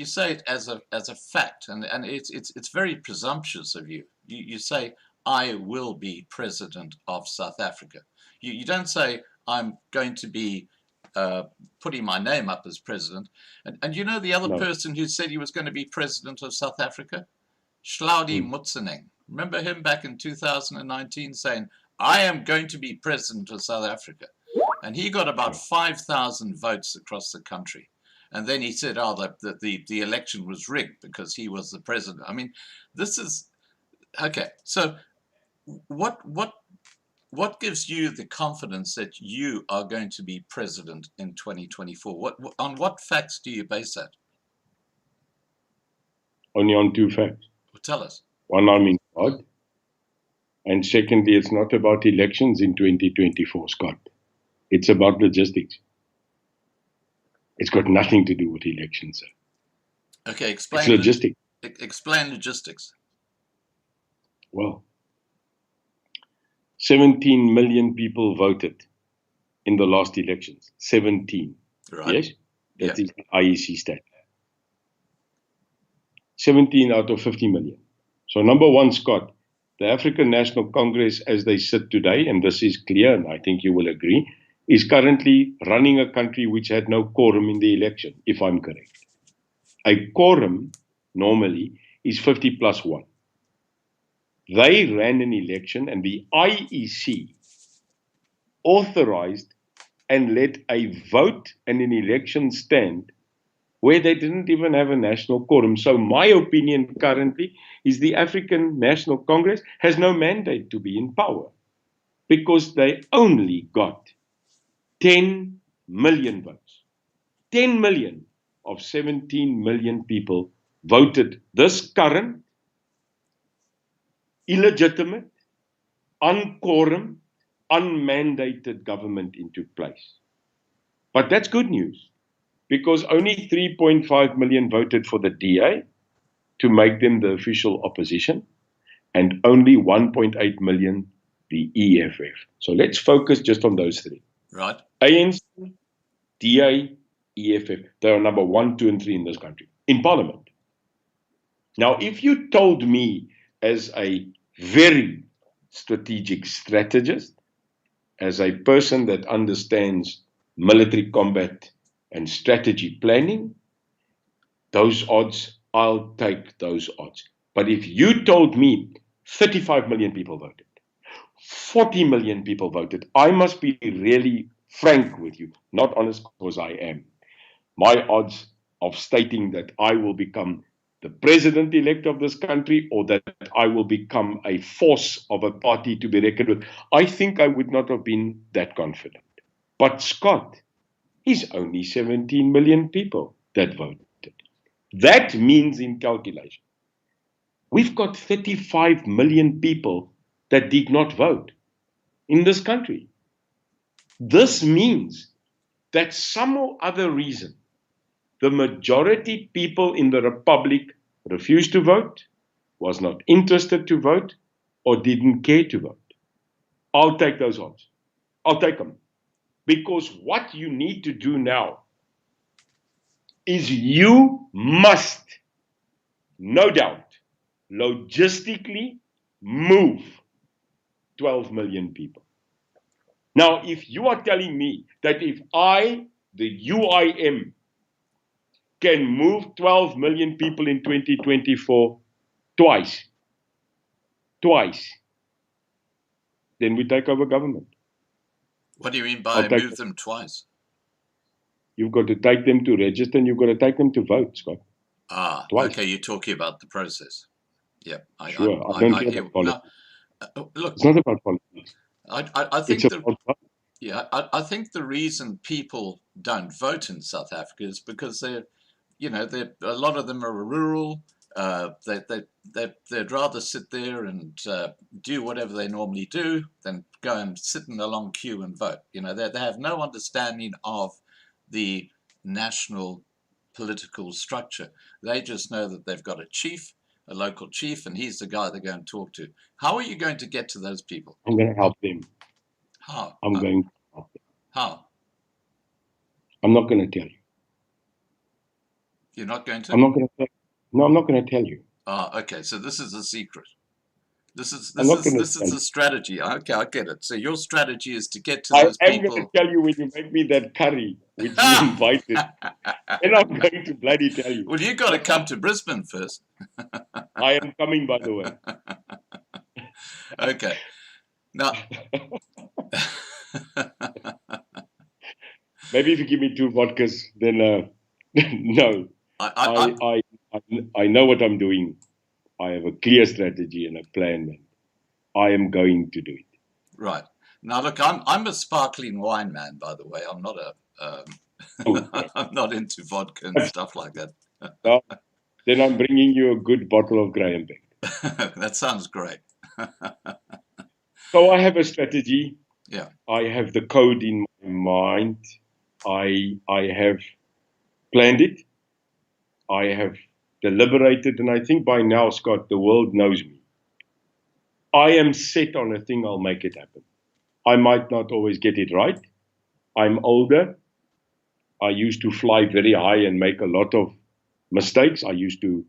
A: say it as a fact, and it's very presumptuous of you. You say, I will be president of South Africa. You don't say, I'm going to be putting my name up as president. And you know the other person who said he was going to be president of South Africa? Hlaudi Motsoeneng. Remember him back in 2019 saying, I am going to be president of South Africa. And he got about 5,000 votes across the country. And then he said, the election was rigged because he was the president. I mean, this is, okay. So what gives you the confidence that you are going to be president in 2024? On what facts do you base that?
C: Only on 2 facts.
A: Well, tell us.
C: One, I'm in God. And secondly, it's not about elections in 2024, Scott. It's about logistics. It's got nothing to do with elections, sir.
A: Okay, explain.
C: It's logistics.
A: Explain logistics.
C: Well, 17 million people voted in the last elections. 17.
A: Right.
C: Yes? That is the IEC stat. 17 out of 50 million. So number one, Scott, the African National Congress as they sit today, and this is clear, and I think you will agree, is currently running a country which had no quorum in the election, if I'm correct. A quorum normally is 50 plus 1. They ran an election, and the IEC authorized and let a vote and an election stand where they didn't even have a national quorum. So my opinion currently is the African National Congress has no mandate to be in power, because they only got 10 million votes. 10 million of 17 million people voted this current, illegitimate, unquorum, unmandated government into place. But that's good news, because only 3.5 million voted for the DA to make them the official opposition, and only 1.8 million the EFF. So let's focus just on those 3.
A: Right.
C: ANC, DA, EFF. They are number 1, 2, and 3 in this country, in Parliament. Now, if you told me as a very strategic strategist, as a person that understands military combat and strategy planning, those odds, I'll take those odds. But if you told me 35 million people voted, 40 million people voted, I must be really frank with you, not honest because I am. My odds of stating that I will become the president-elect of this country, or that I will become a force of a party to be reckoned with, I think I would not have been that confident. But Scott, is only 17 million people that voted. That means, in calculation, we've got 35 million people that did not vote in this country. This means that some or other reason, the majority people in the Republic refused to vote, was not interested to vote, or didn't care to vote. I'll take those odds. I'll take them. Because what you need to do now is you must, no doubt, logistically move 12 million people. Now, if you are telling me that if I, the UIM, can move 12 million people in 2024 twice, then we take over government.
A: What do you mean by move them twice?
C: You've got to take them to register and you've got to take them to vote, Scott.
A: Twice. Okay, you're talking about the process. Yeah,
C: sure. I don't care about politics.
A: Look,
C: it's not about politics.
A: I think I think the reason people don't vote in South Africa is because they're, a lot of them are rural. They'd rather sit there and do whatever they normally do than go and sit in a long queue and vote. They have no understanding of the national political structure. They just know that they've got a local chief, and he's the guy they're going to talk to. How are you going to get to those people?
C: I'm going to help them.
A: How?
C: I'm going to help them.
A: How?
C: I'm not going to tell you.
A: You're not going to?
C: I'm not going to tell you. No, I'm not going to tell you.
A: Okay. So this is a secret. This is a strategy. Okay, I get it. So your strategy is to get to those people.
C: I'm going to tell you when you make me that curry, which you invited. And I'm going to bloody tell you.
A: Well, you got to come to Brisbane first.
C: I am coming, by the way.
A: Okay. Now,
C: maybe if you give me 2 vodkas, then no. I know what I'm doing. I have a clear strategy and a plan, and I am going to do it.
A: Right. Now, look, I'm a sparkling wine man, by the way. I'm not I'm not into vodka and stuff like that.
C: Well, then I'm bringing you a good bottle of Graham Beck.
A: That sounds great.
C: So I have a strategy.
A: Yeah.
C: I have the code in my mind. I have planned it. I have deliberated, and I think by now, Scott, the world knows me. I am set on a thing, I'll make it happen. I might not always get it right. I'm older. I used to fly very high and make a lot of mistakes. I used to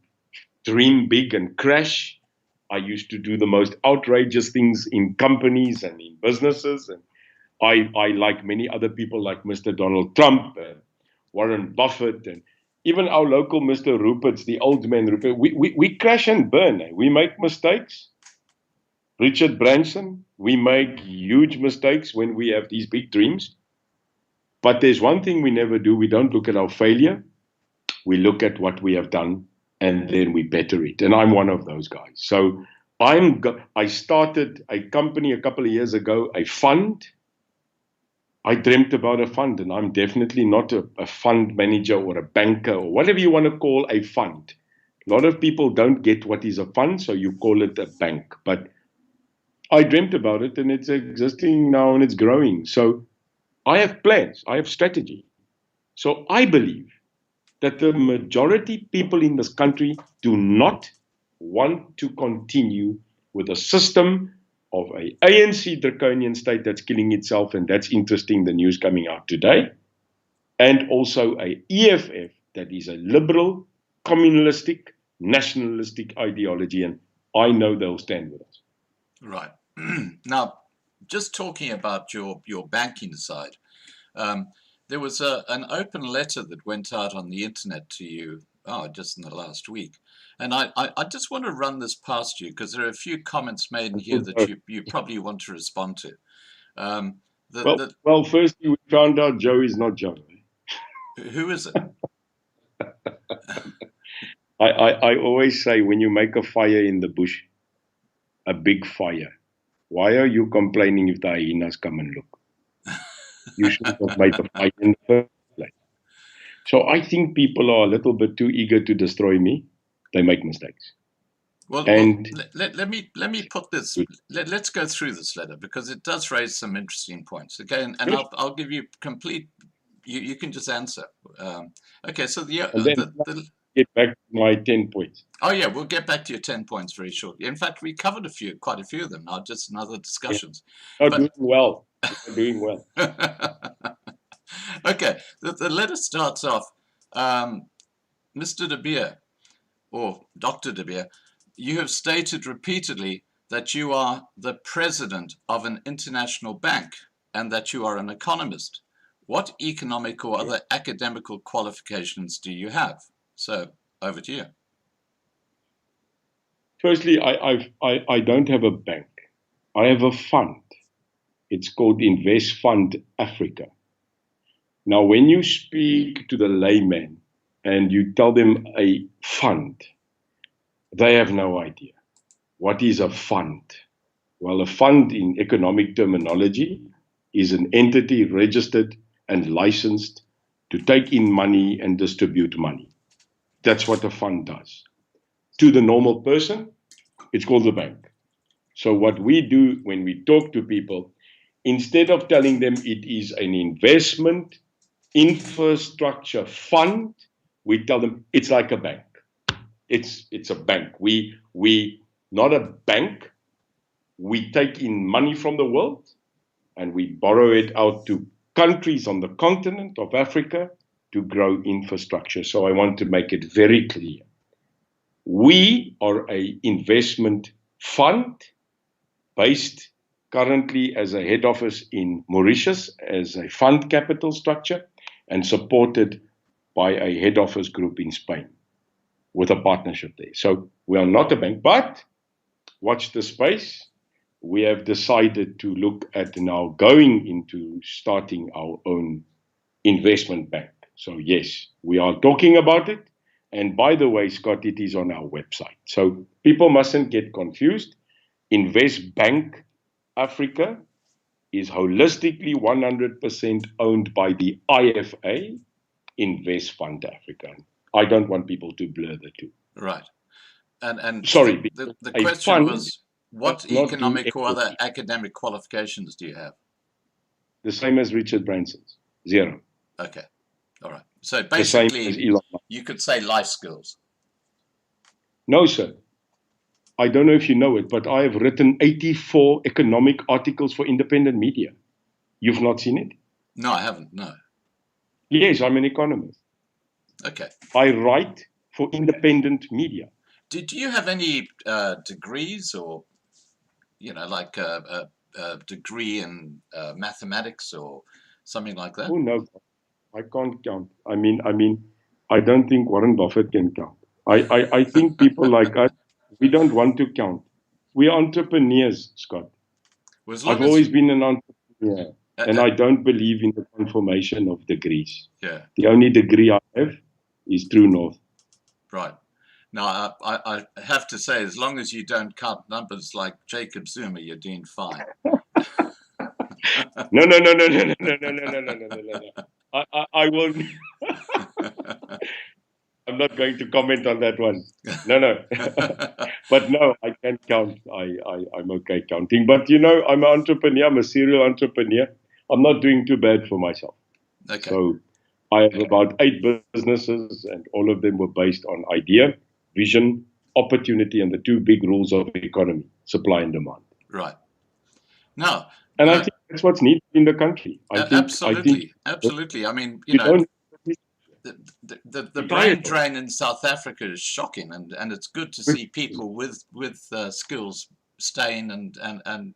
C: dream big and crash. I used to do the most outrageous things in companies and in businesses. And I like many other people, like Mr. Donald Trump, Warren Buffett, and even our local Mr. Rupert's, the old man Rupert, we crash and burn. We make mistakes. Richard Branson, we make huge mistakes when we have these big dreams. But there's one thing we never do. We don't look at our failure. We look at what we have done, and then we better it. And I'm one of those guys. So I started a company a couple of years ago, a fund. I dreamt about a fund, and I'm definitely not a fund manager or a banker or whatever you want to call a fund. A lot of people don't get what is a fund, so you call it a bank. But I dreamt about it, and it's existing now, and it's growing. So I have plans. I have strategy. So I believe that the majority people in this country do not want to continue with a system of a ANC draconian state that's killing itself, and that's interesting, the news coming out today, and also a EFF that is a liberal, communalistic, nationalistic ideology, and I know they'll stand with us.
A: Right. Now, just talking about your banking side, there was an open letter that went out on the internet to you just in the last week. And I just want to run this past you because there are a few comments made in here that you probably want to respond to.
C: Well, firstly, we found out Joe is not Joe.
A: Who is it?
C: I always say, when you make a fire in the bush, a big fire, why are you complaining if the hyenas come and look? You should have made a fire in the first place. So I think people are a little bit too eager to destroy me. They make mistakes.
A: Well, let me put this. Let's go through this letter because it does raise some interesting points. Okay, and I'll give you complete. You can just answer. Okay, so
C: get back to my 10 points.
A: Oh yeah, we'll get back to your 10 points very shortly. In fact, we covered quite a few of them now, just in other discussions.
C: You're
A: But
C: doing well. You're doing well.
A: okay, the letter starts off, Mr. De Beer, or Dr. De Beer, you have stated repeatedly that you are the president of an international bank and that you are an economist. What economic or other academical qualifications do you have? So, over to you.
C: Firstly, I don't have a bank. I have a fund. It's called Invest Fund Africa. Now, when you speak to the layman and you tell them a fund, they have no idea. What is a fund? Well, a fund in economic terminology is an entity registered and licensed to take in money and distribute money. That's what a fund does. To the normal person, it's called a bank. So what we do when we talk to people, instead of telling them it is an investment infrastructure fund, we tell them it's like a bank. It's a bank. We not a bank. We take in money from the world and we borrow it out to countries on the continent of Africa to grow infrastructure. So I want to make it very clear. We are an investment fund based currently as a head office in Mauritius as a fund capital structure and supported by a head office group in Spain with a partnership there. So we are not a bank, but watch the space. We have decided to look at now going into starting our own investment bank. So yes, we are talking about it. And by the way, Scott, it is on our website. So people mustn't get confused. Invest Bank Africa is holistically 100% owned by the IFA, Invest Fund Africa. I don't want people to blur the two.
A: Right. And
C: sorry,
A: the question was, what economic or other academic qualifications do you have?
C: The same as Richard Branson's, 0.
A: Okay. All right. So basically, you could say life skills.
C: No, sir. I don't know if you know it, but I have written 84 economic articles for independent media. You've not seen it?
A: No, I haven't. No.
C: Yes, I'm an economist.
A: Okay.
C: I write for independent media.
A: Did you have any degrees or, like a degree in mathematics or something like that?
C: Oh, no. I can't count. I mean, I don't think Warren Buffett can count. I think people like us, we don't want to count. We are entrepreneurs, Scott. I've always been an entrepreneur, and I don't believe in the confirmation of degrees.
A: Yeah.
C: The only degree I have is True North.
A: Right. Now, I have to say, as long as you don't count numbers like Jacob Zuma, you're doing fine.
C: No. I will. I'm not going to comment on that one. No. But no, I can count. I'm okay counting. But I'm an entrepreneur. I'm a serial entrepreneur. I'm not doing too bad for myself.
A: Okay.
C: So I have about 8 businesses, and all of them were based on idea, vision, opportunity, and the 2 big rules of the economy: supply and demand.
A: Right. Now,
C: and I think that's what's needed in the country.
A: Absolutely. I mean, the brain drain in South Africa is shocking, and it's good to see people with skills staying and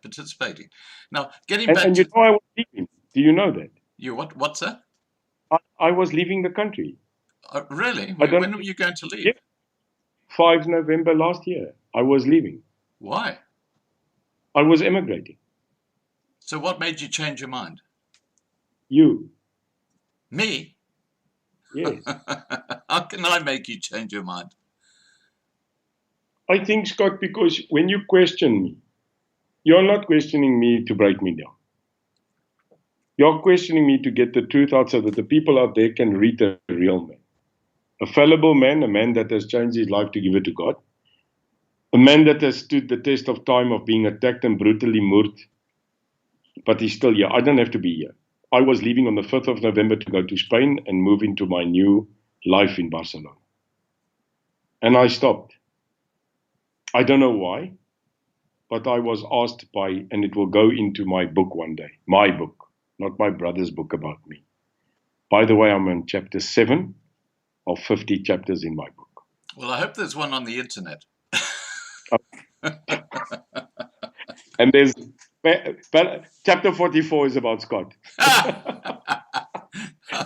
A: participating. Now, getting back
C: to... I was leaving. Do you know that?
A: You what? What's that?
C: I was leaving the country.
A: Really? When were you going to leave?
C: Yeah. 5 November last year. I was leaving.
A: Why?
C: I was emigrating.
A: So what made you change your mind?
C: You.
A: Me?
C: Yes.
A: How can I make you change your mind?
C: I think, Scott, because when you question me, you're not questioning me to break me down. You're questioning me to get the truth out so that the people out there can read the real man. A fallible man, a man that has changed his life to give it to God. A man that has stood the test of time of being attacked and brutally murdered. But he's still here. I don't have to be here. I was leaving on the 5th of November to go to Spain and move into my new life in Barcelona. And I stopped. I don't know why, but I was asked by, and it will go into my book one day, my book, not my brother's book about me. By the way, I'm on chapter 7 of 50 chapters in my book.
A: Well, I hope there's one on the internet.
C: And there's chapter 44 is about Scott.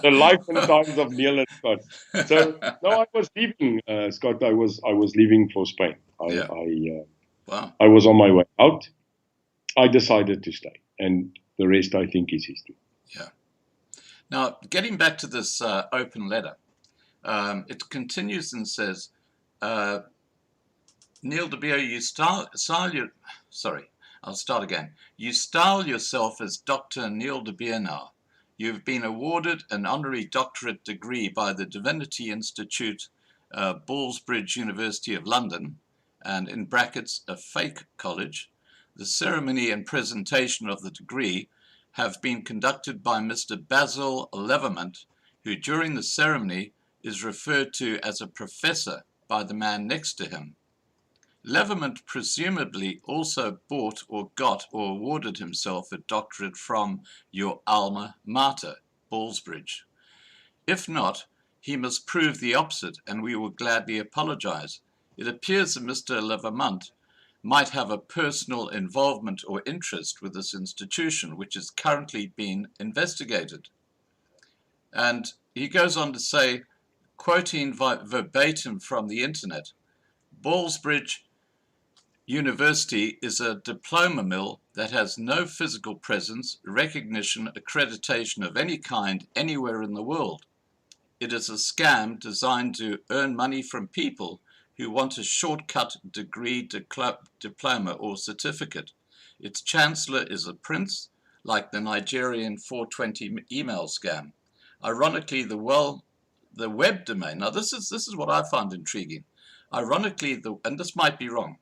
C: The life and times of Neil and Scott. So no, I was leaving, Scott. I was leaving for Spain.
A: Wow.
C: I was on my way out. I decided to stay, and the rest I think is history.
A: Yeah. Now, getting back to this open letter, it continues and says, Neil de Beer, you style yourself as Dr. Neil de Beer now. You've been awarded an honorary doctorate degree by the Divinity Institute, Ballsbridge University of London, and in brackets, a fake college. The ceremony and presentation of the degree have been conducted by Mr. Basil Levermont, who during the ceremony is referred to as a professor by the man next to him. Levermont presumably also bought or got or awarded himself a doctorate from your alma mater, Ballsbridge. If not, he must prove the opposite, and we will gladly apologize. It appears that Mr. Levermont might have a personal involvement or interest with this institution, which is currently being investigated. And he goes on to say, quoting verbatim from the internet, Ballsbridge University is a diploma mill that has no physical presence, recognition, accreditation of any kind anywhere in the world. It is a scam designed to earn money from people who want a shortcut degree, diploma, or certificate. Its chancellor is a prince, like the Nigerian 420 email scam. Ironically, the web domain, now this is what I found intriguing. Ironically, and this might be wrong,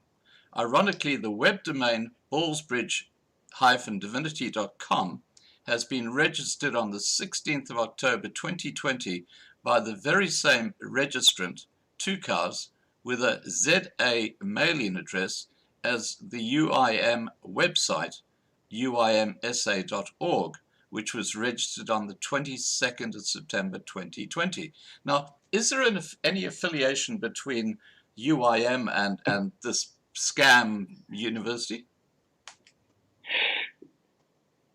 A: ironically, the web domain ballsbridge-divinity.com has been registered on the 16th of October 2020 by the very same registrant, Tukas, with a ZA mailing address as the UIM website, uimsa.org, which was registered on the 22nd of September 2020. Now, is there any affiliation between UIM and this scam university?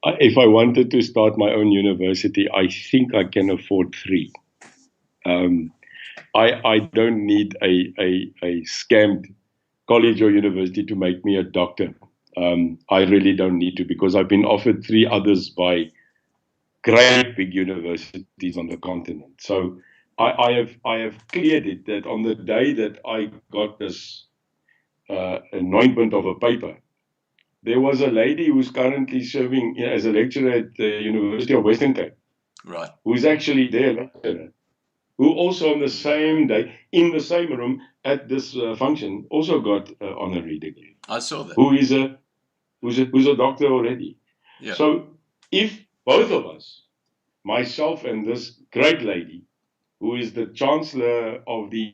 C: If I wanted to start my own university, I think I can afford 3. I don't need a scammed college or university to make me a doctor. I really don't need to, because I've been offered 3 others by great big universities on the continent. So I have cleared it that on the day that I got this anointment of a paper, there was a lady who's currently serving as a lecturer at the University of Western Cape,
A: right,
C: who's actually their lecturer, who also on the same day, in the same room at this function, also got an honorary degree.
A: I saw that.
C: Who's a doctor already.
A: Yeah.
C: So if both of us, myself and this great lady, who is the chancellor of the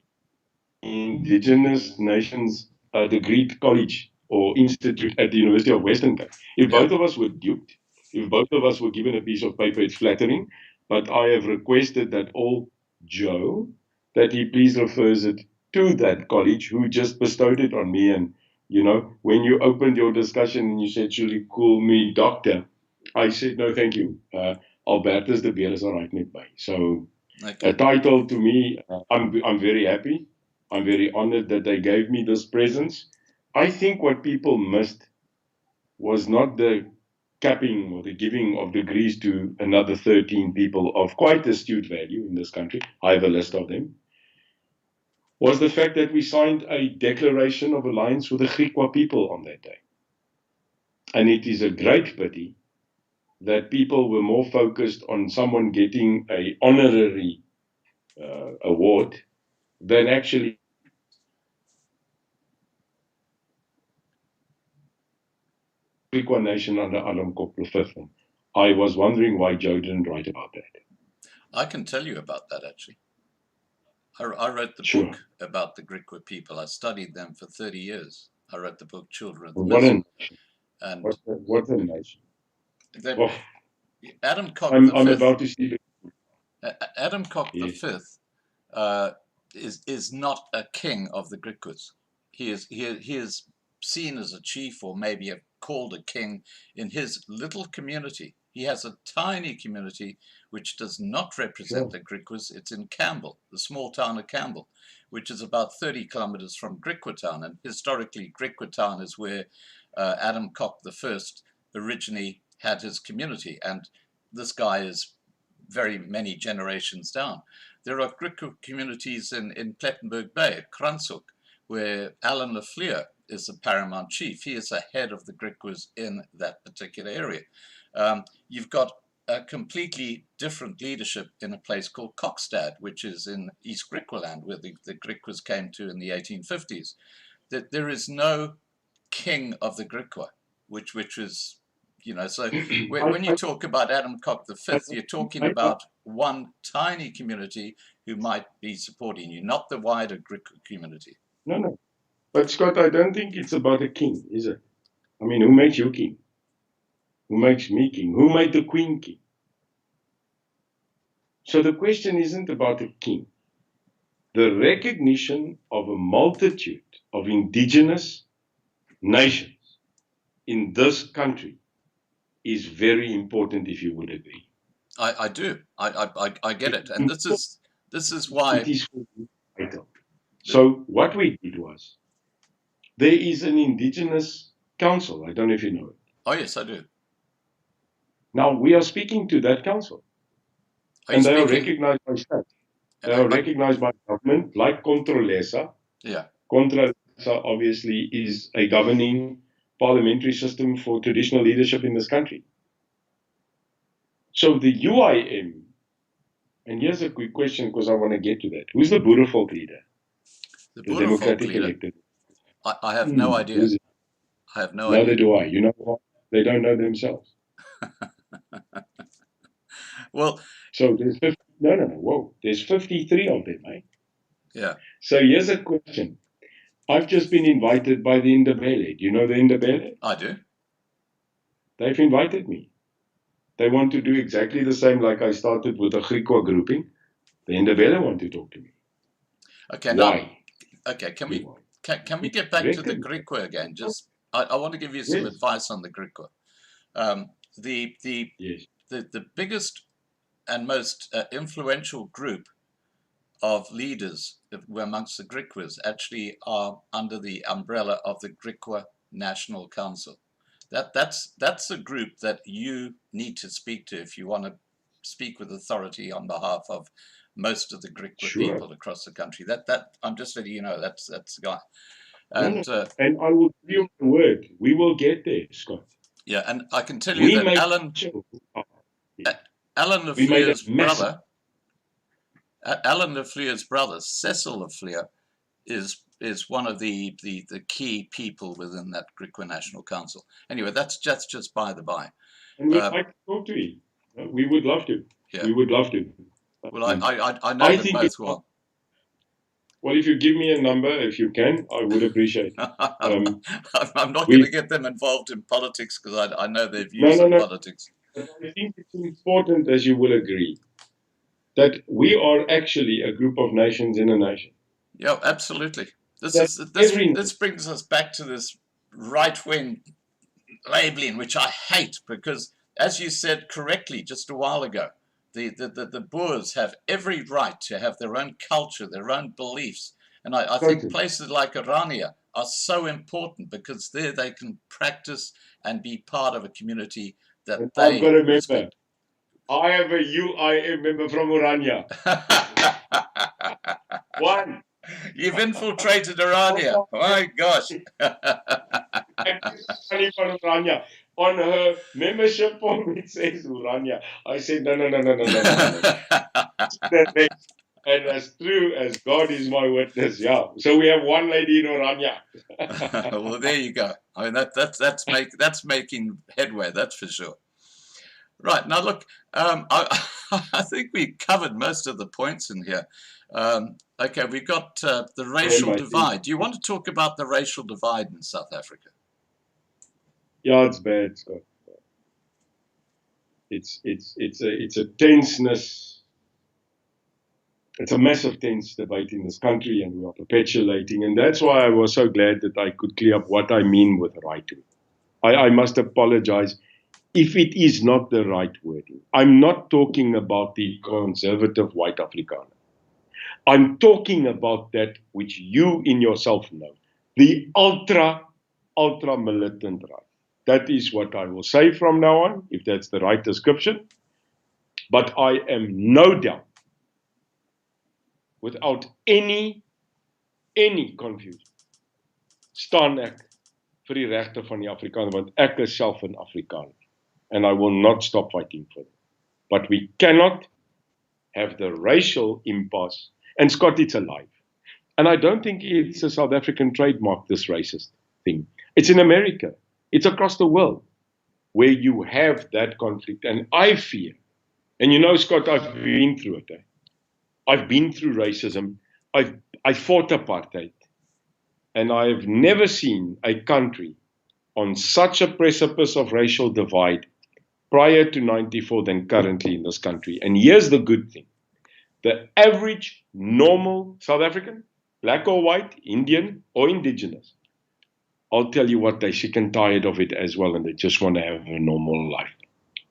C: Indigenous Nations Degree College or Institute at the University of Western Cape, if both of us were duped, if both of us were given a piece of paper, it's flattering, but I have requested that all Joe, that he please refers it to that college who just bestowed it on me. And, you know, when you opened your discussion and you said, should you call me doctor? I said, no, thank you. Albertus de Beer is all right met by. So a title to me, I'm very happy. I'm very honored that they gave me this presence. I think what people missed was not the capping or the giving of degrees to another 13 people of quite astute value in this country. I have a list of them. Was the fact that we signed a declaration of alliance with the Griqua people on that day. And it is a great pity that people were more focused on someone getting an honorary award than actually Griqua nation under Alam Koplo V. I was wondering why Joe didn't write about that.
A: I can tell you about that, actually. I wrote the
C: Sure.
A: book about the Griqua people. I studied them for 30 years. I wrote the book Children of the
C: What a
A: Mist.
C: nation.
A: And
C: What a nation.
A: they,
C: Oh,
A: Adam Cock
C: I'm
A: V,
C: about to see the.
A: Adam Cock
C: Yes.
A: V is not a king of the Griquas. He is seen as a chief, or maybe called a king, in his little community. He has a tiny community which does not represent the Griquas. It's in Campbell, the small town of Campbell, which is about 30 kilometers from Griqua Town. And historically, Griqua Town is where Adam Cock I originally had his community. And this guy is very many generations down. There are Griqua communities in Plettenberg Bay, Kranshoek, where Alan Lafleur is the paramount chief. He is the head of the Griquas in that particular area. You've got a completely different leadership in a place called Kokstad, which is in East Griqualand, where the Griquas came to in the 1850s. That there is no king of the Griqua, which is, so when you talk about Adam Cock V, you're talking about one tiny community who might be supporting you, not the wider Griqua community.
C: No. But Scott, I don't think it's about a king, is it? I mean, who makes you king? Who makes me king? Who made the queen king? So the question isn't about a king. The recognition of a multitude of indigenous nations in this country is very important, if you would agree.
A: I do. I get it. And this is why
C: it is vital. So what we did was, there is an indigenous council. I don't know if you know it.
A: Oh, yes, I do.
C: Now, we are speaking to that council. And they are recognized by state. They are recognized by government, like Controlesa.
A: Yeah.
C: Controlesa, obviously, is a governing parliamentary system for traditional leadership in this country. So the UIM, and here's a quick question because I want to get to that. Who's the Boerevolk leader?
A: The
C: Democratic
A: leader?
C: elected.
A: I have no idea. I have no idea.
C: Neither do I. You know what? They don't know themselves.
A: Well,
C: so there's 50, whoa. There's 53 of them, eh?
A: Yeah.
C: So here's a question. I've just been invited by the Indabele. Do you know the Indabele?
A: I do.
C: They've invited me. They want to do exactly the same like I started with the Griqua grouping. The Indabele want to talk to me.
A: Okay.
C: Why?
A: Now, okay. Can we get back to the Griqua again? Just I want to give you some advice on the Griqua. The biggest and most influential group of leaders amongst the Griquas actually are under the umbrella of the Griqua National Council. That's a group that you need to speak to if you want to speak with authority on behalf of most of the Griqua people across the country. That I'm just letting you know that's the guy. And
C: and I will give you the word. We will get there, Scott.
A: Yeah, and I can tell you that Alan Lafleur's brother, Cecil Lafleur, is one of the key people within that Griqua National Council. Anyway, that's just by the by.
C: And we'd like to talk to him. We would love to. Yeah. We would love to.
A: Well, I know them both well.
C: Well, if you give me a number, if you can, I would appreciate it.
A: I'm not going to get them involved in politics because I know their views on politics.
C: I think it's important, as you will agree, that we are actually a group of nations in a nation.
A: Yeah, absolutely. This brings us back to this right-wing labeling, which I hate because, as you said correctly just a while ago, the Boers have every right to have their own culture, their own beliefs. And I think places like Orania are so important because there they can practice and be part of a community that and they...
C: I've got to remember, I have a UIM member from Orania. One.
A: You've infiltrated Orania. My gosh.
C: On her membership form, it says Orania. I said, no. And as true as God is my witness, yeah. So we have one lady in Orania.
A: Well, there you go. I mean, that's making headway, that's for sure. Right, now look, I think we covered most of the points in here. Okay, we've got the
C: them,
A: racial
C: I
A: divide.
C: think.
A: Do you want to talk about the racial divide in South Africa?
C: Yeah, it's bad, Scott. It's a tenseness. It's a massive tense debate in this country, and we are perpetuating. And that's why I was so glad that I could clear up what I mean with right wing. I must apologize if it is not the right wording. I'm not talking about the conservative white Afrikaner. I'm talking about that which you in yourself know, the ultra militant right. That is what I will say from now on, if that's the right description. But I am no doubt, without any confusion, staan ek vir die regte van die Afrikaner, want ek is self 'n Afrikaner, and I will not stop fighting for them. But we cannot have the racial impasse, and Scott, it's alive. And I don't think it's a South African trademark, this racist thing. It's in America. It's across the world where you have that conflict. And I fear, and you know, Scott, I've been through it. I've been through racism. I fought apartheid. And I've never seen a country on such a precipice of racial divide prior to 94 than currently in this country. And here's the good thing. The average normal South African, black or white, Indian or indigenous, I'll tell you what, they're sick and tired of it as well, and they just want to have a normal life.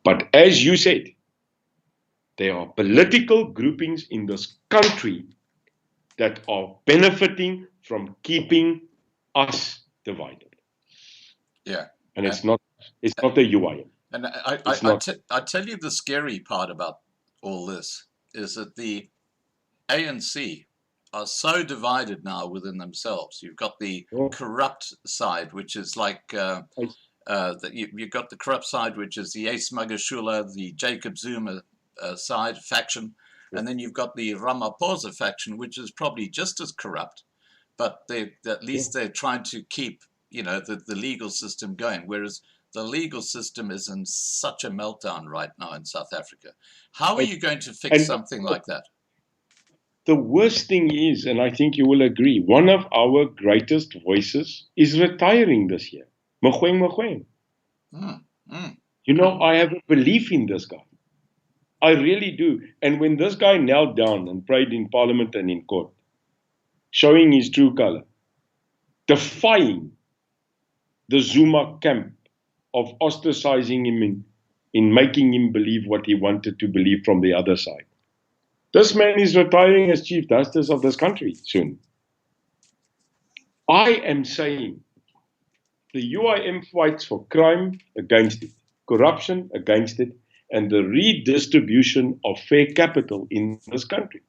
C: But as you said, there are political groupings in this country that are benefiting from keeping us divided.
A: Yeah.
C: And it's not the UIM.
A: And I tell you the scary part about all this is that the ANC are so divided now within themselves. You've got the corrupt side, which is like you've got the corrupt side, which is the Ace Magashula, the Jacob Zuma side faction, and then you've got the Ramaphosa faction, which is probably just as corrupt, but at least they're trying to keep the legal system going, whereas the legal system is in such a meltdown right now in South Africa. How are you going to fix something like that?
C: The worst thing is, and I think you will agree, one of our greatest voices is retiring this year. Mogoeng. You know, I have a belief in this guy. I really do. And when this guy knelt down and prayed in Parliament and in court, showing his true color, defying the Zuma camp of ostracizing him in making him believe what he wanted to believe from the other side. This man is retiring as Chief Justice of this country soon. I am saying the UIM fights for crime against it, corruption against it, and the redistribution of fair capital in this country.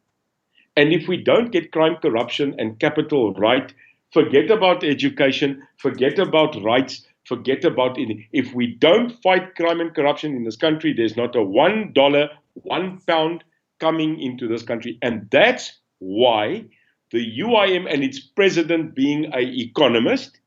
C: And if we don't get crime, corruption, and capital right, forget about education, forget about rights, forget about it. If we don't fight crime and corruption in this country, there's not a $1, £1 coming into this country. And that's why the UIM and its president, being an economist,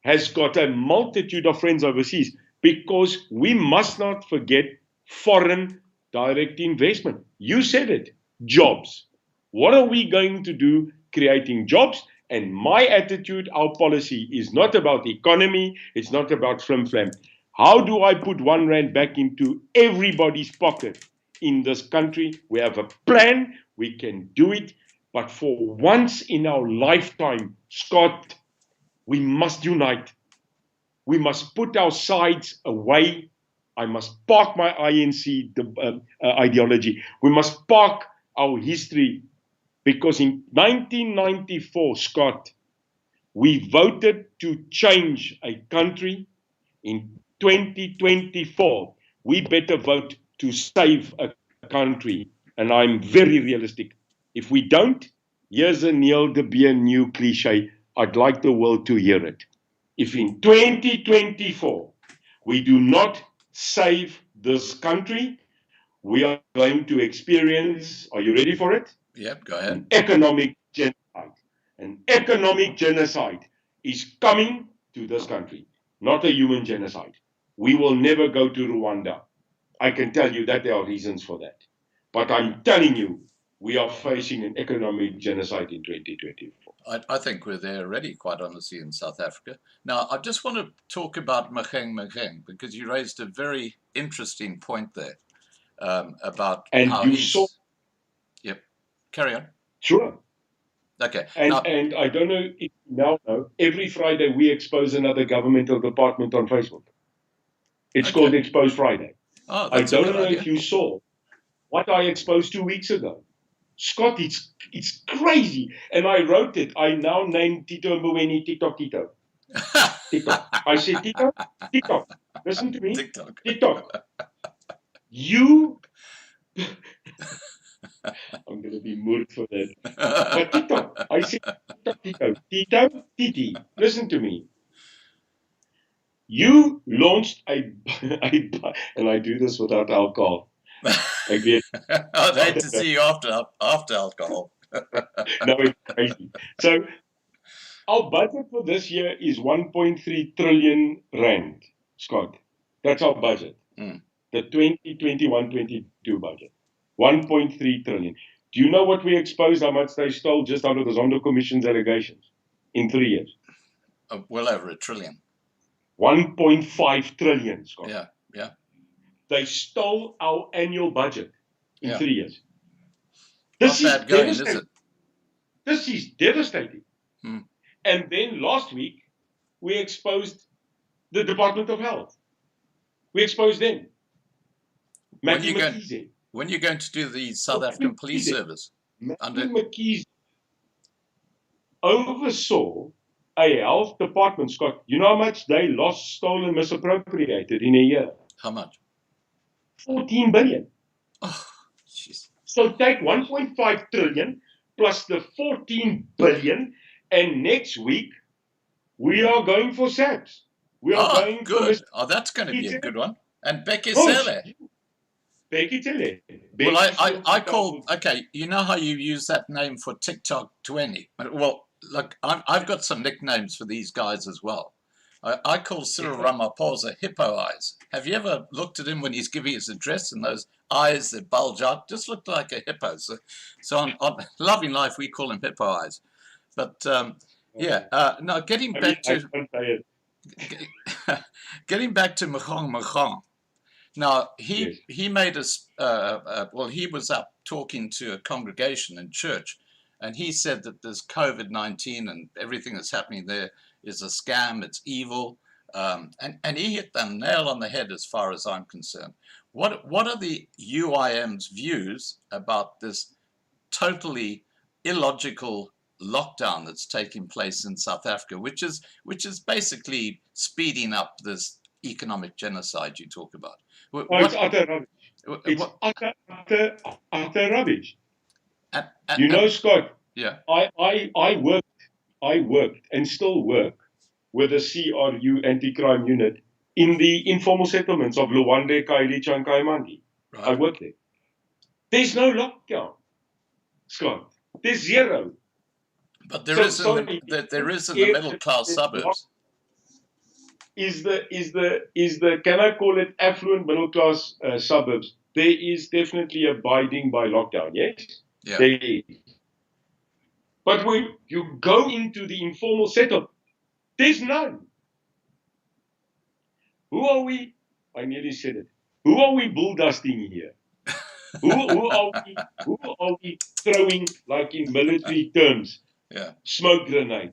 C: has got a multitude of friends overseas, because we must not forget foreign direct investment. You said it, jobs. What are we going to do creating jobs? And my attitude, our policy is not about economy, it's not about flim-flam. How do I put R1 back into everybody's pocket in this country? We have a plan, we can do it, but for once in our lifetime, Scott, we must unite. We must put our sides away. I must park my INC ideology. We must park our history, because in 1994, Scott, we voted to change a country. In 2024, we better vote to save a country. And I'm very realistic. If we don't, here's a Neil de Beer new cliche. I'd like the world to hear it. If in 2024 we do not save this country, we are going to experience, are you ready for it?
A: Yep, go ahead.
C: An economic genocide. An economic genocide is coming to this country, not a human genocide. We will never go to Rwanda. I can tell you that there are reasons for that. But I'm telling you, we are facing an economic genocide in 2024.
A: I think we're there already, quite honestly, in South Africa. Now, I just want to talk about Maheng, because you raised a very interesting point there about
C: And
A: how
C: you saw,
A: Yep. Carry on.
C: sure.
A: Okay.
C: And I don't know if you now know, every Friday we expose another governmental department on Facebook. It's called Expose Friday.
A: Oh,
C: I
A: that's a
C: don't
A: good
C: know
A: idea.
C: if you saw what I exposed 2 weeks ago. Scott, it's crazy. And I wrote it. I now named Tito Mboweni TikTok Tito. TikTok. I said, Tito, TikTok. Listen to me.
A: TikTok.
C: TikTok. You, I'm going to be moved for that. But TikTok. I said, TikTok Tito. Tito, Titi. Listen to me. You launched and I do this without alcohol.
A: I'd hate to see you after alcohol.
C: No, it's crazy. So our budget for this year is 1.3 trillion rand, Scott. That's our budget.
A: Mm.
C: The 2021-22 budget. 1.3 trillion. Do you know what we exposed, how much they stole just out of the Zondo Commission's allegations in 3 years?
A: Well over $1 trillion.
C: 1.5 trillion, Scott.
A: Yeah.
C: They stole our annual budget in 3 years.
A: This is going, is it?
C: This is devastating.
A: Hmm.
C: And then last week, we exposed the Department of Health. We exposed them.
A: When are you going to do the South African Police Service?
C: McKee's oversaw a health department, Scott. You know how much they lost, stolen, misappropriated in a year?
A: How much?
C: 14 billion.
A: Oh, jeez.
C: So take 1.5 trillion plus the 14 billion, and next week we are going for SAPS. We are going
A: good.
C: for
A: That's going to be a good one. And Becky Sele.
C: Becky Sele.
A: Well, I call, okay, you know how you use that name for TikTok 20? Well, look, I've got some nicknames for these guys as well. I call Cyril Ramaphosa Hippo Eyes. Have you ever looked at him when he's giving his address and those eyes that bulge out? Just looked like a hippo. So on Loving Life, we call him Hippo Eyes. But now getting back to Mahong. Now he made us. He was up talking to a congregation in church, and he said that this COVID-19 and everything that's happening there is a scam. It's evil, and he hit the nail on the head as far as I'm concerned. What are the UIM's views about this totally illogical lockdown that's taking place in South Africa, which is basically speeding up this economic genocide you talk about?
C: It's utter rubbish. It's utter rubbish. You know, Scott.
A: Yeah.
C: I worked and still work with the CRU anti-crime unit in the informal settlements of Luwande, Kailicha, and Kaimandi. Right. I work there. There's no lockdown, Scott. There's zero.
A: But there is in the middle class suburbs.
C: Is the can I call it affluent middle class suburbs? There is definitely abiding by lockdown. Yes.
A: Yeah.
C: There is. But when you go into the informal setup, there's none. Who are we? I nearly said it. Who are we bull dusting here? who are we throwing, like in military terms, smoke grenade?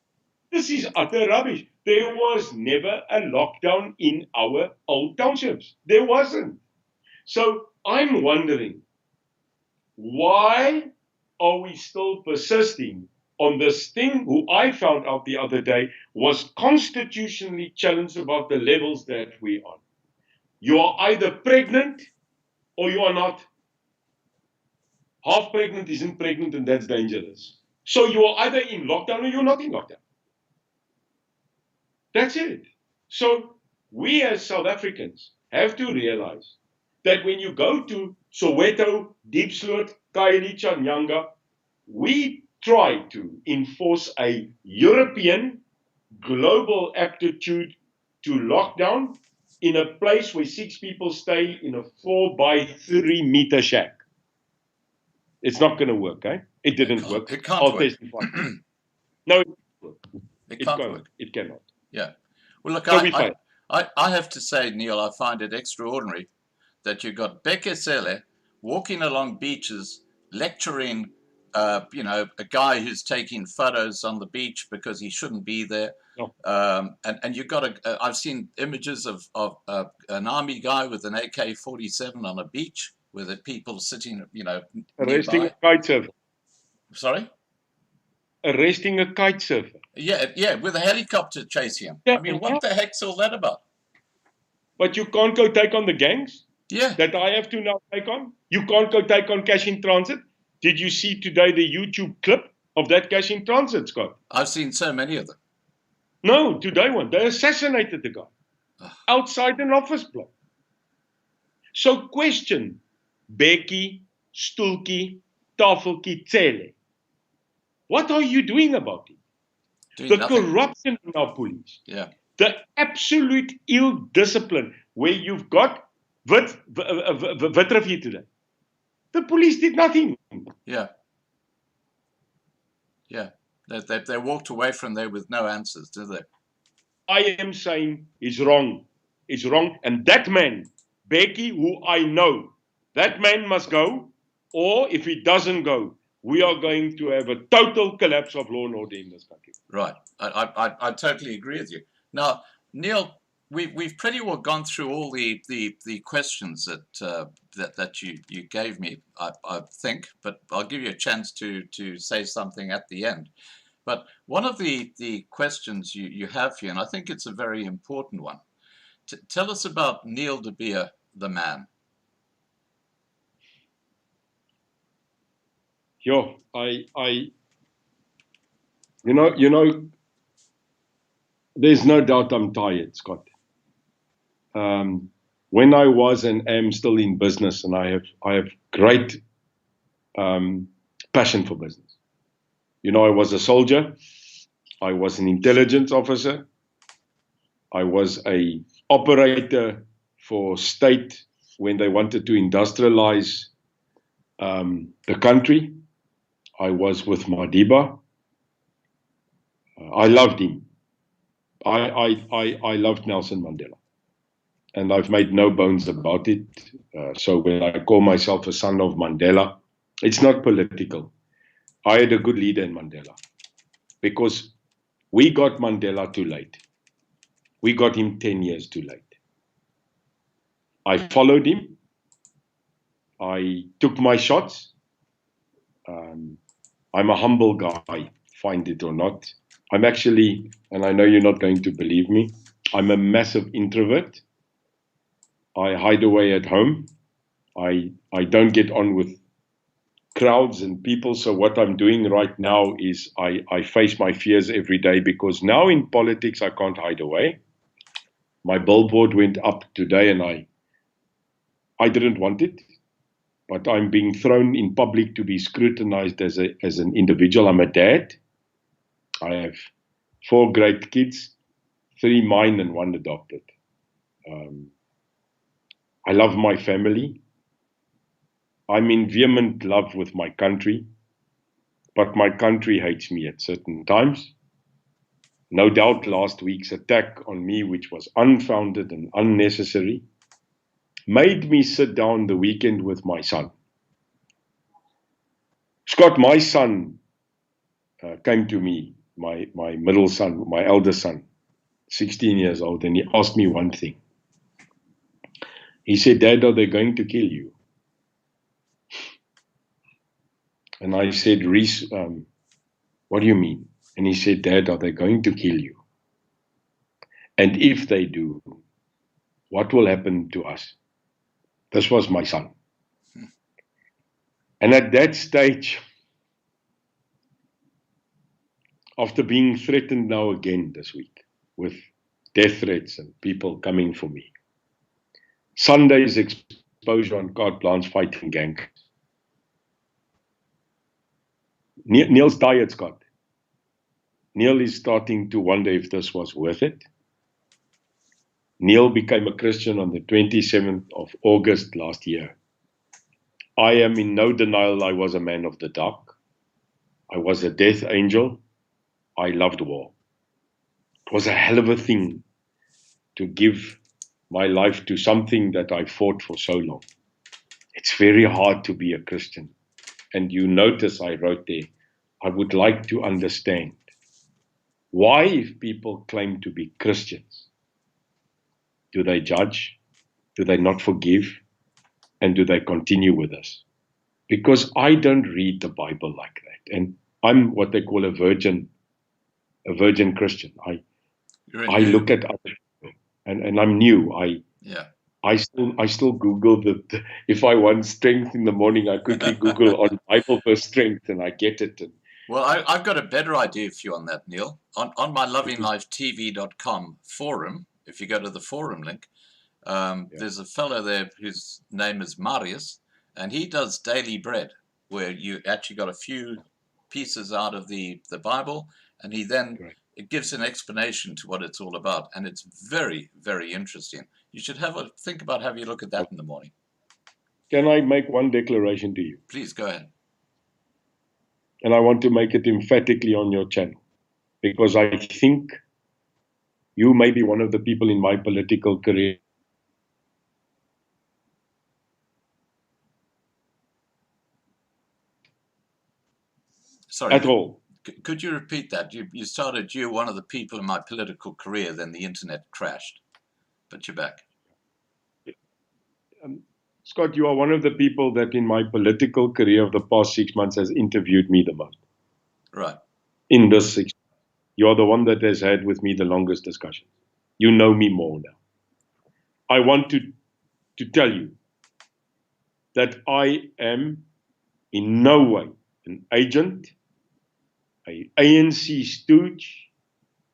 C: This is utter rubbish. There was never a lockdown in our old townships. There wasn't. So I'm wondering, why are we still persisting on this thing who I found out the other day was constitutionally challenged about the levels that we're on? You are either pregnant or you are not. Half pregnant isn't pregnant, and that's dangerous. So you are either in lockdown or you're not in lockdown. That's it. So we as South Africans have to realize that when you go to Soweto, Diepsloot, Khayelitsha, Nyanga, we try to enforce a European global aptitude to lockdown in a place where 6 people stay in a 4 by 3 meter shack. It's not going to work, eh? It didn't work.
A: It can't
C: I'll
A: work.
C: testify. No,
A: It can't work.
C: It cannot.
A: Yeah. Well, look,
C: So we failed.
A: I have to say, Neil, I find it extraordinary that you've got Bekele walking along beaches, lecturing, a guy who's taking photos on the beach because he shouldn't be there.
C: No.
A: And you've got I've seen images of an army guy with an AK-47 on a beach with the people sitting,
C: Arresting
A: nearby.
C: a kite surfer.
A: Sorry?
C: Arresting a kite surfer.
A: Yeah, with a helicopter chasing him.
C: Yeah,
A: I mean, what the heck's all that about?
C: But you can't go take on the gangs
A: Yeah.
C: that I have to now take on. You can't go take on cash in transit. Did you see today the YouTube clip of that cash in transit, Scott?
A: I've seen so many of them.
C: No, today one. They assassinated the guy outside an office block. So question, Becky, Stulki, Tafelki, Tsele. What are you doing about it?
A: Doing nothing.
C: Corruption in our police.
A: Yeah.
C: The absolute ill discipline where you've got Vitrevie today. The police did nothing.
A: Yeah. Yeah. They walked away from there with no answers, did they?
C: I am saying is wrong. It's wrong. And that man, Becky, who I know, that man must go. Or if he doesn't go, we are going to have a total collapse of law and order in this country.
A: Right. I totally agree with you. Now, Neil, we've pretty well gone through all the questions that you gave me, I think, but I'll give you a chance to say something at the end. But one of the questions you have here, and I think it's a very important one, tell us about Neil de Beer, the man.
C: Yo, you know, there's no doubt I'm tired, Scott. When I was and am still in business, and I have great passion for business. You know, I was a soldier. I was an intelligence officer. I was a operator for state when they wanted to industrialize the country. I was with Madiba. I loved him. I loved Nelson Mandela. And I've made no bones about it. So when I call myself a son of Mandela, it's not political. I had a good leader in Mandela because we got Mandela too late. We got him 10 years too late. I followed him. I took my shots. I'm a humble guy, find it or not. I'm actually, and I know you're not going to believe me, I'm a massive introvert. I hide away at home. I don't get on with crowds and people. So what I'm doing right now is I face my fears every day because now in politics I can't hide away. My billboard went up today and I didn't want it, but I'm being thrown in public to be scrutinized as an individual. I'm a dad. I have 4 great kids, 3 mine and 1 adopted. I love my family. I'm in vehement love with my country, but my country hates me at certain times. No doubt last week's attack on me, which was unfounded and unnecessary, made me sit down the weekend with my son. Scott, my son came to me, my middle son, my eldest son, 16 years old, and he asked me one thing. He said, "Dad, are they going to kill you?" And I said, "Reese, what do you mean?" And he said, "Dad, are they going to kill you? And if they do, what will happen to us?" This was my son. And at that stage, after being threatened now again this week with death threats and people coming for me, Sunday's exposure on carte blanche fighting gangs. Neil's tired, Scott. Neil is starting to wonder if this was worth it. Neil became a Christian on the 27th of August last year. I am in no denial I was a man of the dark. I was a death angel. I loved war. It was a hell of a thing to give my life to something that I fought for so long. It's very hard to be a Christian. And you notice I wrote there, I would like to understand why, if people claim to be Christians, do they judge? Do they not forgive? And do they continue with us? Because I don't read the Bible like that. And I'm what they call a virgin Christian. I look at other people and I'm new. I still Google if I want strength in the morning, I quickly Google on Bible verse strength and I get it.
A: Well, I've got a better idea for you on that, Neil. On my lovinglifetv.com forum, if you go to the forum link, there's a fellow there whose name is Marius, and he does daily bread, where you actually got a few pieces out of the Bible, and he then it gives an explanation to what it's all about, and it's very, very interesting. You should think about having a look at that in the morning.
C: Can I make one declaration to you?
A: Please go ahead.
C: And I want to make it emphatically on your channel, because I think you may be one of the people in my political career
A: Sorry,
C: at all.
A: Could you repeat that? You started, you're one of the people in my political career, then the internet crashed, but you're back.
C: Scott, you are one of the people that in my political career of the past 6 months has interviewed me the most.
A: Right.
C: In this 6 months. You are the one that has had with me the longest discussion. You know me more now. I want to tell you that I am in no way an agent, a ANC stooge,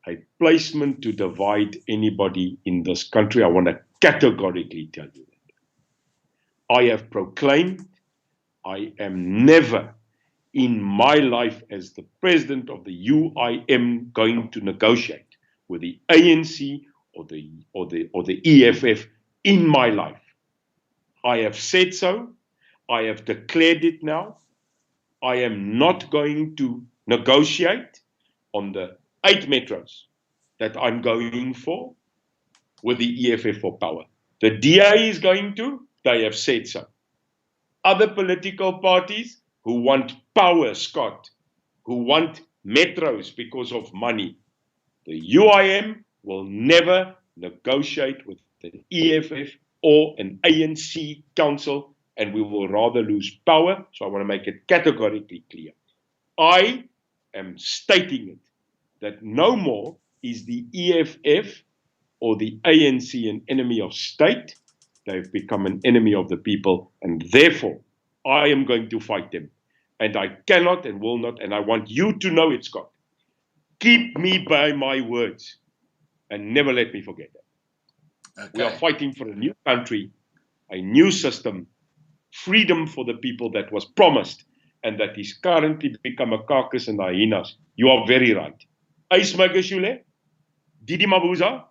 C: a placement to divide anybody in this country. I want to categorically tell you that. I have proclaimed I am never in my life as the president of the UIM going to negotiate with the ANC or the EFF in my life. I have said so. I have declared it now. I am not going to negotiate on the 8 metros that I'm going for with the EFF for power. The DA is going to, they have said so. Other political parties who want power, Scott, who want metros because of money, the UIM will never negotiate with the EFF or an ANC council, and we will rather lose power. So I want to make it categorically clear. I am stating it, that no more is the EFF or the ANC an enemy of state. They've become an enemy of the people, and therefore I am going to fight them. And I cannot and will not, and I want you to know it, Scott. Keep me by my words and never let me forget that. Okay. We are fighting for a new country, a new system, freedom for the people that was promised and that is currently become a carcass and hyenas. You are very right. Ace Magashule, Didi Mabuza,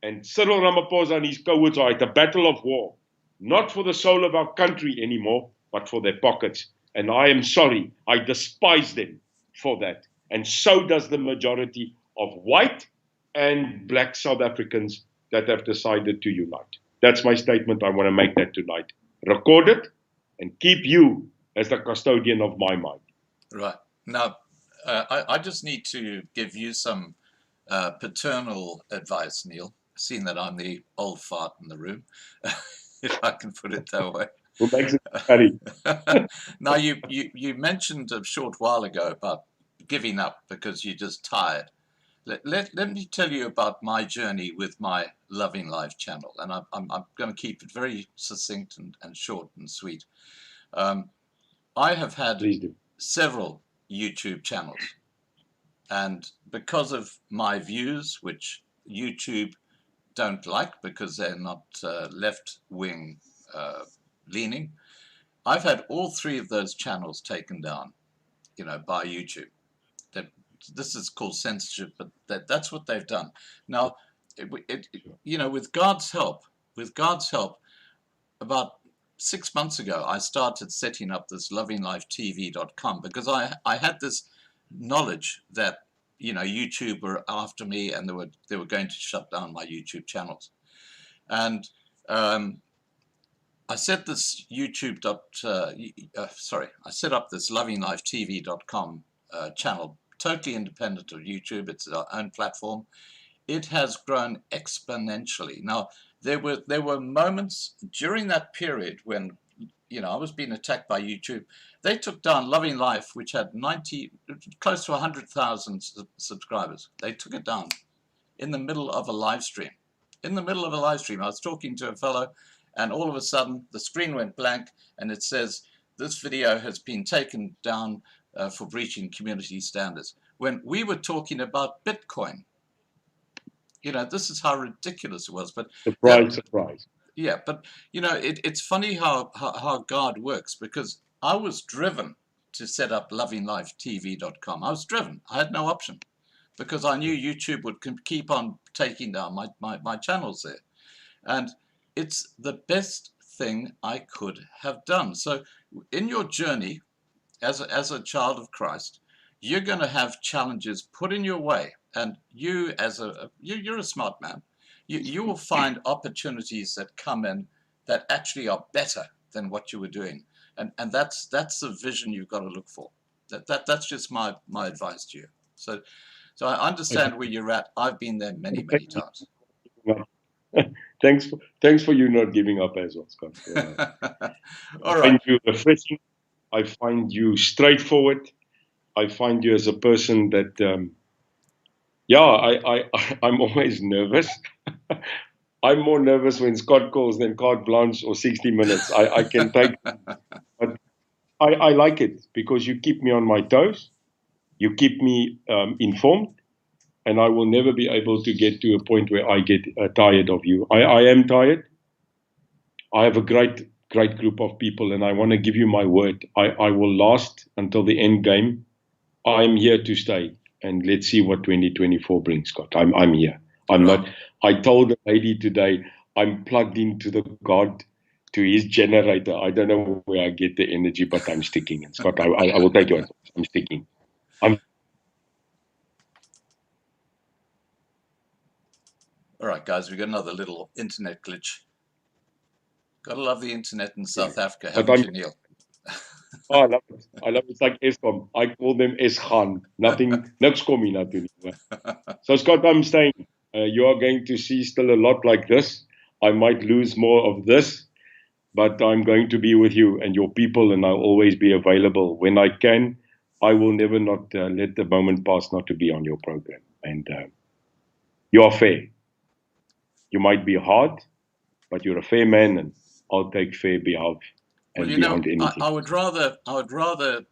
C: and Cyril Ramaphosa and his cowards are at a battle of war, not for the soul of our country anymore, but for their pockets. And I am sorry, I despise them for that. And so does the majority of white and black South Africans that have decided to unite. That's my statement. I want to make that tonight. Record it and keep you as the custodian of my mind.
A: Right. Now, I just need to give you some paternal advice, Neil, seeing that I'm the old fart in the room, if I can put it that way.
C: What makes it funny?
A: Now, you mentioned a short while ago about giving up because you're just tired. Let me tell you about my journey with my Loving Life channel, and I'm going to keep it very succinct and short and sweet. I have had several YouTube channels, and because of my views, which YouTube don't like because they're not left-wing leaning, I've had all 3 of those channels taken down, by YouTube. This is called censorship, but that's what they've done. Now, with God's help, about 6 months ago, I started setting up this lovinglifetv.com because I had this knowledge that, you know, YouTube were after me and they were going to shut down my YouTube channels. And I set this I set up this lovinglifetv.com channel, totally independent of YouTube. It's our own platform. It has grown exponentially. Now, there were moments during that period when, you know, I was being attacked by YouTube. They took down Loving Life, which had close to 100,000 subscribers. They took it down in the middle of a live stream. In the middle of a live stream, I was talking to a fellow, and all of a sudden the screen went blank, and it says, "This video has been taken down for breaching community standards." When we were talking about Bitcoin. You know, this is how ridiculous it was. But
C: Surprise.
A: Yeah, but you know, it's funny how God works, because I was driven to set up lovinglifetv.com. I was driven. I had no option, because I knew YouTube would keep on taking down my channels there. And it's the best thing I could have done. So in your journey as a child of Christ, you're going to have challenges put in your way. And you, you're a smart man. You will find opportunities that come in that actually are better than what you were doing, and that's the vision you've got to look for. That's just my advice to you. So I understand where you're at. I've been there many times.
C: Thanks for you not giving up as well, Scott.
A: All right.
C: I find you refreshing. I find you straightforward. I find you as a person that. I'm always nervous. I'm more nervous when Scott calls than carte blanche or 60 minutes. I can take, but I like it because you keep me on my toes. You keep me informed, and I will never be able to get to a point where I get tired of you. I am tired. I have a great group of people, and I want to give you my word. I will last until the end game. I'm here to stay. And let's see what 2024 brings, Scott. I'm here. I'm not. I told the lady today, I'm plugged into to his generator. I don't know where I get the energy, but I'm sticking. And Scott, I will take you on. I'm sticking.
A: All right, guys, we got another little internet glitch. Gotta love the internet in South Africa, haven't you, Neil?
C: Oh, I love it. It's like Eskom. I call them Esgan. Niks kom hier na toe nie. So Scott, I'm saying you are going to see still a lot like this. I might lose more of this, but I'm going to be with you and your people, and I'll always be available when I can. I will never not let the moment pass not to be on your program. And you are fair. You might be hard, but you're a fair man, and I'll take fair behalf.
A: Well, you know, I would rather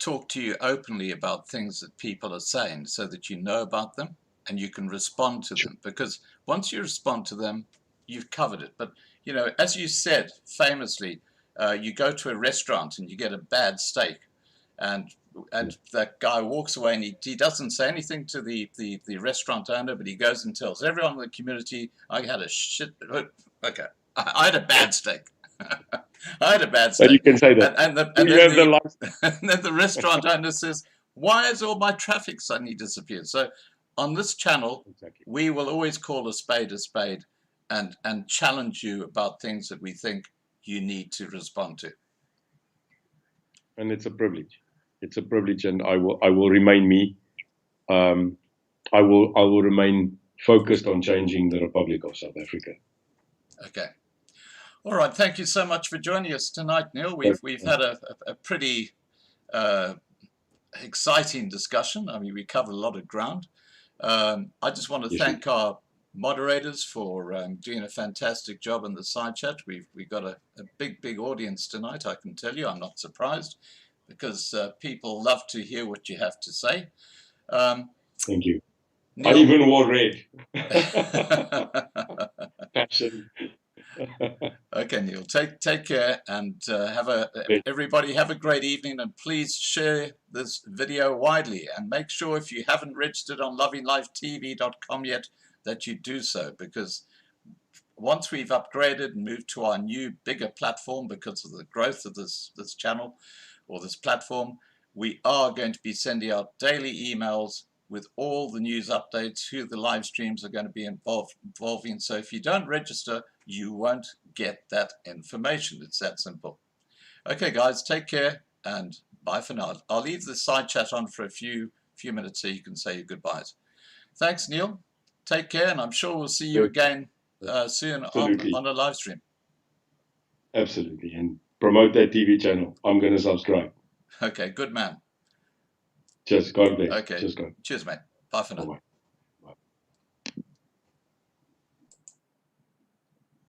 A: talk to you openly about things that people are saying, so that you know about them and you can respond to them. Because once you respond to them, you've covered it. But you know, as you said famously, you go to a restaurant and you get a bad steak, and that guy walks away and he doesn't say anything to the restaurant owner, but he goes and tells everyone in the community, I had a bad steak. I had a bad steak.
C: So you can say that.
A: And then the restaurant owner says, why has all my traffic suddenly disappeared? So on this channel, we will always call a spade and challenge you about things that we think you need to respond to.
C: And it's a privilege. It's a privilege, and I will remain me. I will remain focused on changing the Republic of South Africa.
A: Okay. All right. Thank you so much for joining us tonight, Neil. We've had a pretty exciting discussion. I mean, we covered a lot of ground. I just want to thank our moderators for doing a fantastic job in the side chat. We've got a big audience tonight, I can tell you. I'm not surprised, because people love to hear what you have to say.
C: Thank you.
A: Neil,
C: I even wore red. Passion.
A: Okay, Neil, take care, and everybody have a great evening, and please share this video widely, and make sure if you haven't registered on lovinglifetv.com yet that you do so, because once we've upgraded and moved to our new, bigger platform because of the growth of this channel or this platform, we are going to be sending out daily emails with all the news updates, who the live streams are going to be involving. So if you don't register, you won't get that information. It's that simple. Okay, guys, take care and bye for now. I'll leave the side chat on for a few minutes so you can say your goodbyes. Thanks, Neil. Take care, and I'm sure we'll see you again soon on a live stream.
C: Absolutely, and promote that TV channel. I'm going to subscribe.
A: Okay, good man.
C: Cheers, God bless.
A: Okay,
C: Cheers, God.
A: cheers, mate. Bye for now.
C: Bye-bye.